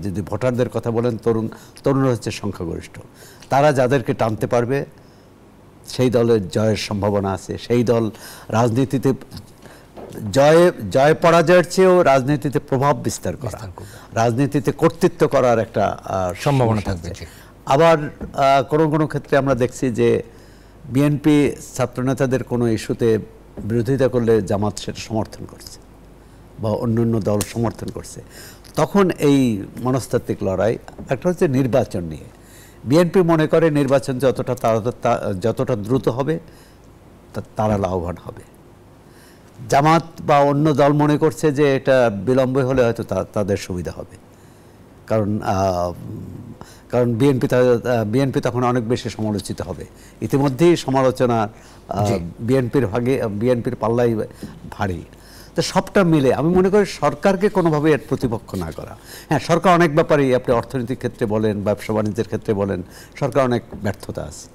যদি ভোটারদের কথা বলেন, তরুণরা হচ্ছে সংখ্যাগরিষ্ঠ, তারা যাদেরকে টানতে পারবে সেই দলের জয়ের সম্ভাবনা আছে। সেই দল রাজনীতিতে জয় পরাজয়ের চেয়েও রাজনীতিতে প্রভাব বিস্তার করা, রাজনীতিতে কর্তৃত্ব করার একটা সম্ভাবনা থাকবে। আবার কোনো ক্ষেত্রে আমরা দেখছি যে বিএনপি ছাত্রনেতাদের কোনো ইস্যুতে বিরোধিতা করলে জামাত সেটা সমর্থন করছে বা অন্য দল সমর্থন করছে। তখন এই মনস্তাত্ত্বিক লড়াই একটা হচ্ছে নির্বাচন নিয়ে। বিএনপি মনে করে নির্বাচন যতটা দ্রুত হবে তারা লাভবান হবে। জামাত বা অন্য দল মনে করছে যে এটা বিলম্বে হলে হয়তো তাদের সুবিধা হবে, কারণ বিএনপি তখন অনেক বেশি সমালোচিত হবে। ইতিমধ্যেই সমালোচনা বিএনপির পাল্লাই ভারী। তো সবটা মিলে আমি মনে করি সরকারকে কোনোভাবে এর প্রতিপক্ষ না করা। হ্যাঁ, সরকার অনেক ব্যাপারেই, আপনি অর্থনৈতিক ক্ষেত্রে বলেন, ব্যবসা বাণিজ্যের ক্ষেত্রে বলেন, সরকার অনেক ব্যর্থতা আছে,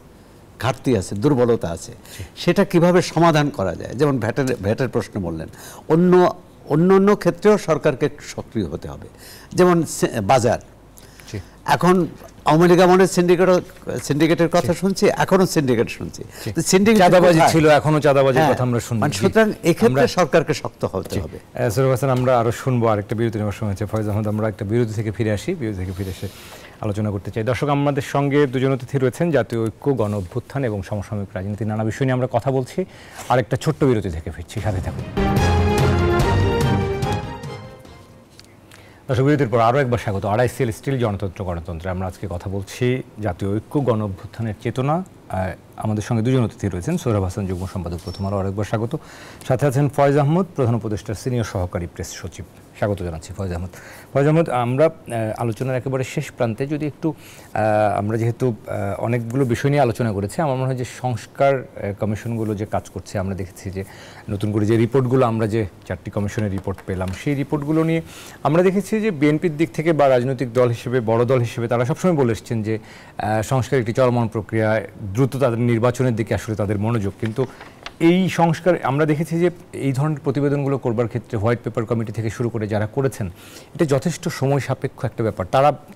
ঘাটতি আছে, দুর্বলতা আছে। সেটা কিভাবে সমাধান করা যায়, যেমন ভ্যাটের প্রশ্ন বললেন, অন্য ক্ষেত্রেও সরকারকে সক্রিয় হতে হবে। যেমন বাজার, এখন আওয়ামী লীগ আমলের সিন্ডিকেটের কথা শুনছি, এখনো সিন্ডিকেট শুনছি, চাঁদাবাজি ছিল, এখনো চাঁদাবাজির কথা আমরা শুনছি। সুতরাং এক্ষেত্রে সরকারকে শক্ত হতে হবে। আমরা আরো শুনবো, আরেকটা বিরতি নেওয়ার সময় হচ্ছে। ফয়েজ আহমদ, আমরা একটা বিরতি থেকে ফিরে আসি, বিরতি থেকে ফিরে এসে আলোচনা করতে চাই। দর্শক, আমাদের সঙ্গে দুজন অতিথি রয়েছেন, জাতীয় ঐক্য, গণ অভ্যুত্থান এবং সমসাময়িক রাজনীতি, নানা বিষয় নিয়ে আমরা কথা বলছি। আরেকটা ছোট্ট বিরতি থেকে ফিরছি, সাথে থাকুন। দর্শক, বিরতির পর আরও একবার স্বাগত। আড়াইসিএল স্টিল গণতন্ত্রে আমরা আজকে কথা বলছি জাতীয় ঐক্য, গণ অভ্যুত্থানের চেতনা। আমাদের সঙ্গে দুজন অতিথি রয়েছেন, সোহরাব হাসান, যুগ্ম সম্পাদক, প্রথম আলো, আরেকবার স্বাগত। সাথে আছেন ফয়েজ আহমদ, প্রধান উপদেষ্টার সিনিয়র সহকারী প্রেস সচিব। স্বাগত জানাচ্ছি ফয়েজ আহমদ। আমরা আলোচনার একেবারে শেষ প্রান্তে যদি একটু, আমরা যেহেতু অনেকগুলো বিষয় নিয়ে আলোচনা করেছি, আমার মনে হয় যে সংস্কার কমিশনগুলো যে কাজ করছে, আমরা দেখেছি যে নতুন করে যে রিপোর্টগুলো, আমরা যে 4টি কমিশনের রিপোর্ট পেলাম, সেই রিপোর্টগুলো নিয়ে আমরা দেখেছি যে বিএনপির দিক থেকে বা রাজনৈতিক দল হিসেবে, বড় দল হিসেবে তারা সবসময় বলে এসছেন যে সংস্কার একটি চলমান প্রক্রিয়া, দ্রুত তাদের নির্বাচনের দিকে আসলে তাদের মনোযোগ। কিন্তু এই সংস্কার আমরা দেখেছি যে এই ধরনের প্রতিবেদনগুলো করবার ক্ষেত্রে হোয়াইট পেপার কমিটি থেকে শুরু করে যারা করেছেন, এটা যথেষ্ট সময় সাপেক্ষ একটা ব্যাপার।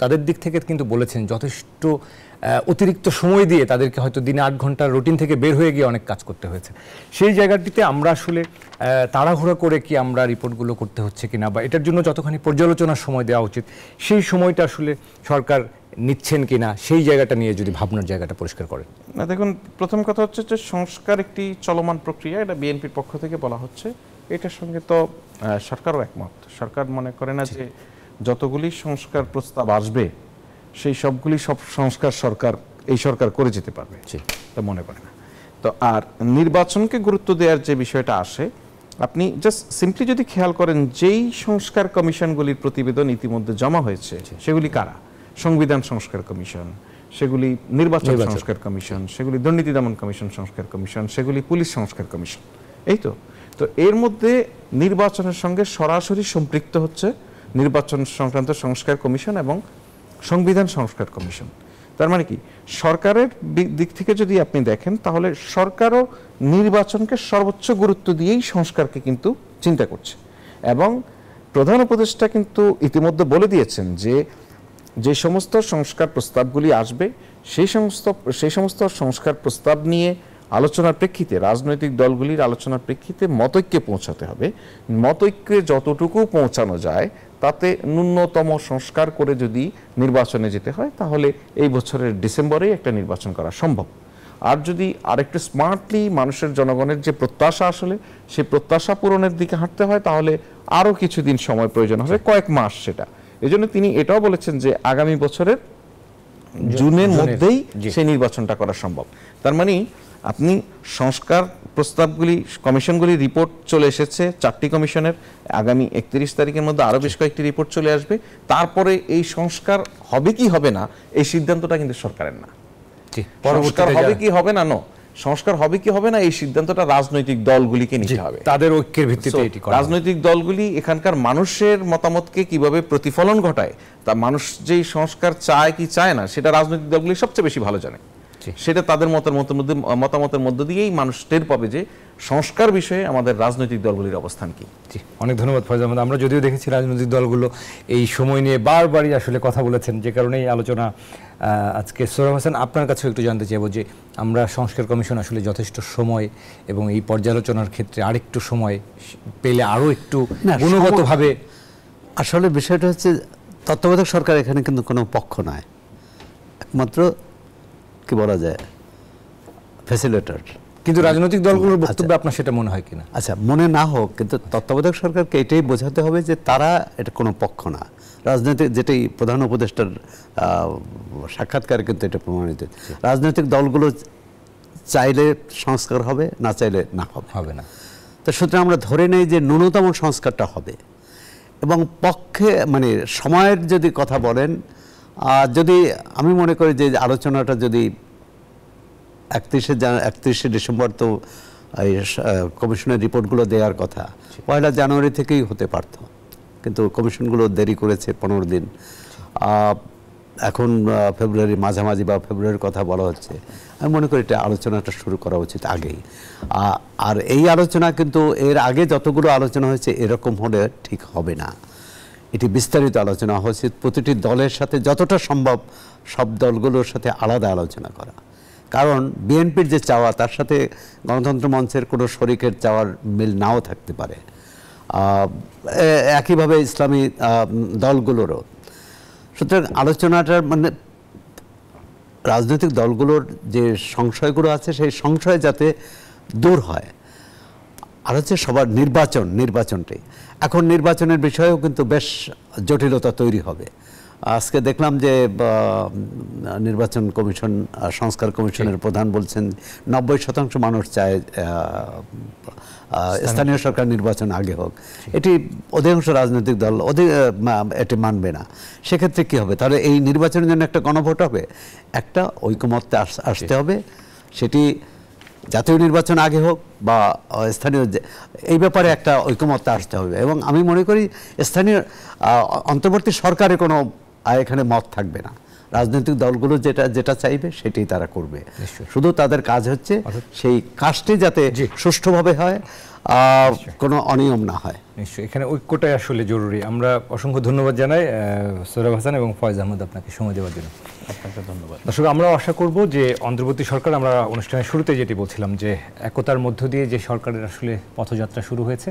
তাদের দিক থেকে কিন্তু বলেছেন যথেষ্ট অতিরিক্ত সময় দিয়ে তাদেরকে হয়তো দিনে 8 ঘন্টার রুটিন থেকে বের হয়ে গিয়ে অনেক কাজ করতে হয়েছে। সেই জায়গাটিতে আমরা আসলে তাড়াহুড়া করে কি আমরা রিপোর্টগুলো করতে হচ্ছে কিনা, বা এটার জন্য যতখানি পর্যালোচনার সময় দেওয়া উচিত সেই সময়টা আসলে সরকার নিচ্ছেন কিনা, সেই জায়গাটা নিয়ে যদি ভাবনার জায়গাটা পরিষ্কার করেন। না, দেখুন, প্রথম কথা হচ্ছে যে সংস্কার একটি চলমান প্রক্রিয়া, এটা বিএনপির পক্ষ থেকে বলা হচ্ছে। এটার সঙ্গে তো সরকারও একমত। সরকার মনে করে না যে যতগুলি সংস্কার প্রস্তাব আসবে সেই সবগুলি সংস্কার এই সরকার করে যেতে পারবে, তা মনে করে না। তো আর নির্বাচনকে গুরুত্ব দেওয়ার যে বিষয়টা আসে, আপনি জাস্ট সিম্পলি যদি খেয়াল করেন, যেই সংস্কার কমিশনগুলির প্রতিবেদন ইতিমধ্যে জমা হয়েছে সেগুলি কারা? সংবিধান সংস্কার কমিশন, সেগুলি নির্বাচন সংস্কার কমিশন, সেগুলি দুর্নীতি দমন কমিশন সংস্কার কমিশন, সেগুলি পুলিশ সংস্কার কমিশন। এই তো এর মধ্যে নির্বাচনের সঙ্গে সরাসরি সম্পৃক্ত হচ্ছে নির্বাচন সংক্রান্ত সংস্কার কমিশন এবং সংবিধান সংস্কার কমিশন। তার মানে কি সরকারের দিক থেকে যদি আপনি দেখেন তাহলে সরকারও নির্বাচনকে সর্বোচ্চ গুরুত্ব দিয়েই সংস্কারকে কিন্তু চিন্তা করছে এবং প্রধান উপদেষ্টা কিন্তু ইতিমধ্যে বলে দিয়েছেন যে যে সমস্ত সংস্কার প্রস্তাবগুলি আসবে সেই সমস্ত সংস্কার প্রস্তাব নিয়ে আলোচনার প্রেক্ষিতে রাজনৈতিক দলগুলির আলোচনার প্রেক্ষিতে মতৈক্যে পৌঁছাতে হবে। মতৈক্যে যতটুকু পৌঁছানো যায় তাতে ন্যূনতম সংস্কার করে যদি নির্বাচনে যেতে হয় তাহলে এই বছরের ডিসেম্বরেই একটা নির্বাচন করা সম্ভব। আর যদি আরেকটু স্মার্টলি মানুষের জনগণের যে প্রত্যাশা আসলে সেই প্রত্যাশা পূরণের দিকে হাঁটতে হয় তাহলে আরও কিছুদিন সময় প্রয়োজন হবে, কয়েক মাস। সেটা এই জন্য তিনি এটাও বলেছেন যে আগামী বছরের জুনের মধ্যেই সেই নির্বাচনটা করা সম্ভব। তার মানে আপনি সংস্কার প্রস্তাবগুলি কমিশনগুলি রিপোর্ট চলে এসেছে 4টি কমিশনের, আগামী 31 তারিখের মধ্যে আরো বেশ কয়েকটি রিপোর্ট চলে আসবে। তারপরে এই সংস্কার হবে কি হবে না এই সিদ্ধান্তটা কিন্তু সরকারের না। সংস্কার হবে কি হবে না সংস্কার হবে কি হবে না এই সিদ্ধান্তটা রাজনৈতিক দলগুলিকে নিতে হবে, তাদের ঐক্যের ভিত্তিতে এটি করা। রাজনৈতিক দলগুলি এখানকার মানুষের মতামতকে কিভাবে প্রতিফলন ঘটায়, তা মানুষ যেই সংস্কার চায় কি চায় না সেটা রাজনৈতিক দলগুলি সবচেয়ে বেশি ভালো জানে। সেটা তাদের মতামতের মধ্য দিয়েই মানুষ টের পাবে যে সংস্কার বিষয়ে আমাদের রাজনৈতিক দলগুলির অবস্থান কি। অনেক ধন্যবাদ ফয়জ আহমদ। আমরা যদিও দেখেছি রাজনৈতিক দলগুলো এই সময় নিয়ে বারবারই আসলে কথা বলেছেন, যে কারণেই আলোচনা আজকে। সোহরাব হোসেন, আপনার কাছেও একটু জানতে চাইব যে আমরা সংস্কার কমিশন আসলে যথেষ্ট সময় এবং এই পর্যালোচনার ক্ষেত্রে আরেকটু সময় পেলে আরও একটু গুণগতভাবে। আসলে বিষয়টা হচ্ছে তত্ত্বাবধায়ক সরকার এখানে কিন্তু কোনো পক্ষ নয়, একমাত্র কি বলা যায় ফ্যাসিলিটেটর। কিন্তু রাজনৈতিক দলগুলোর বক্তব্যে আপনার সেটা মনে হয় কিনা? আচ্ছা, মনে না হোক, কিন্তু তত্ত্বাবধায়ক সরকারকে এটাই বোঝাতে হবে যে তারা এটা কোনো পক্ষ না। রাজনৈতিক, যেটাই প্রধান উপদেষ্টার সাক্ষাৎকারে কিন্তু এটা প্রমাণিত, রাজনৈতিক দলগুলো চাইলে সংস্কার হবে, না চাইলে না হবে না। তো সুতরাং আমরা ধরে নেই যে ন্যূনতম সংস্কারটা হবে। এবং পক্ষে মানে সময়ের যদি কথা বলেন, যদি আমি মনে করি যে আলোচনাটা যদি 31শে ডিসেম্বর তো এই কমিশনের রিপোর্টগুলো দেওয়ার কথা 1 জানুয়ারি থেকেই হতে পারত, কিন্তু কমিশনগুলো দেরি করেছে 15 দিন। এখন ফেব্রুয়ারি মাঝামাঝি বা ফেব্রুয়ারির কথা বলা হচ্ছে। আমি মনে করি এটা আলোচনাটা শুরু করা উচিত আগেই। আর এই আলোচনা কিন্তু এর আগে যতগুলো আলোচনা হয়েছে এরকম হলে ঠিক হবে না। এটি বিস্তারিত আলোচনা হচ্ছে, প্রতিটি দলের সাথে যতটা সম্ভব সব দলগুলোর সাথে আলাদা আলোচনা করা। কারণ বিএনপির যে চাওয়া তার সাথে গণতন্ত্র মঞ্চের কোনো শরিকের চাওয়ার মিল নাও থাকতে পারে, একইভাবে ইসলামী দলগুলোরও। সুতরাং আলোচনাটার মানে রাজনৈতিক দলগুলোর যে সংশয়গুলো আছে সেই সংশয় যাতে দূর হয়। আর হচ্ছে সবার নির্বাচনটাই এখন নির্বাচনের বিষয়েও কিন্তু বেশ জটিলতা তৈরি হবে। আজকে দেখলাম যে নির্বাচন কমিশন, সংস্কার কমিশনের প্রধান বলছেন 90% মানুষ চায় স্থানীয় সরকার নির্বাচন আগে হোক। এটি অধিকাংশ রাজনৈতিক দল এটি মানবে না। সেক্ষেত্রে কি হবে? তাহলে এই নির্বাচনের জন্য একটা গণভোট হবে, একটা ঐকমত্যে আসতে হবে। সেটি জাতীয় নির্বাচন আগে হোক বা স্থানীয়, এই ব্যাপারে একটা ঐকমত্যে আসতে হবে। এবং আমি মনে করি স্থানীয় অন্তর্বর্তী সরকারে কোনো এখানে মত থাকবে না। রাজনৈতিক দলগুলো যেটা চাইবে সেটাই তারা করবে। শুধু তাদের কাজ হচ্ছে সেই কাজটি যাতে সুষ্ঠুভাবে হয়, কোনো অনিয়ম না হয়। নিশ্চয়ই এখানে ঐক্যটাই আসলে জরুরি। আমরা অসংখ্য ধন্যবাদ জানাই সোহরাব হাসান এবং ফয়েজ আহমদ আপনাকে সময় দেওয়ার জন্য। আপনাকে ধন্যবাদ। দর্শক, আমরা আশা করব যে অন্তর্বর্তী সরকার, আমরা অনুষ্ঠানের শুরুতে যেটি বলছিলাম যে একতার মধ্য দিয়ে যে সরকারের আসলে পথযাত্রা শুরু হয়েছে,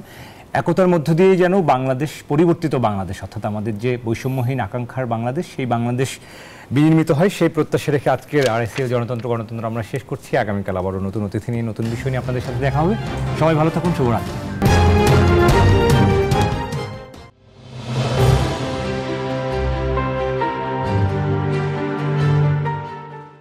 একতার মধ্য দিয়ে যেন বাংলাদেশ, পরিবর্তিত বাংলাদেশ, অর্থাৎ আমাদের যে বৈষম্যহীন আকাঙ্ক্ষার বাংলাদেশ, সেই বাংলাদেশ বিনির্মিত হয়, সেই প্রত্যাশা রেখে আজকের আরএসএল গণতন্ত্র আমরা শেষ করছি। আগামীকাল আবারও নতুন অতিথি নিয়ে, নতুন বিষয় নিয়ে আপনাদের সাথে দেখা হবে। সবাই ভালো থাকুন, শুভরাত্রি।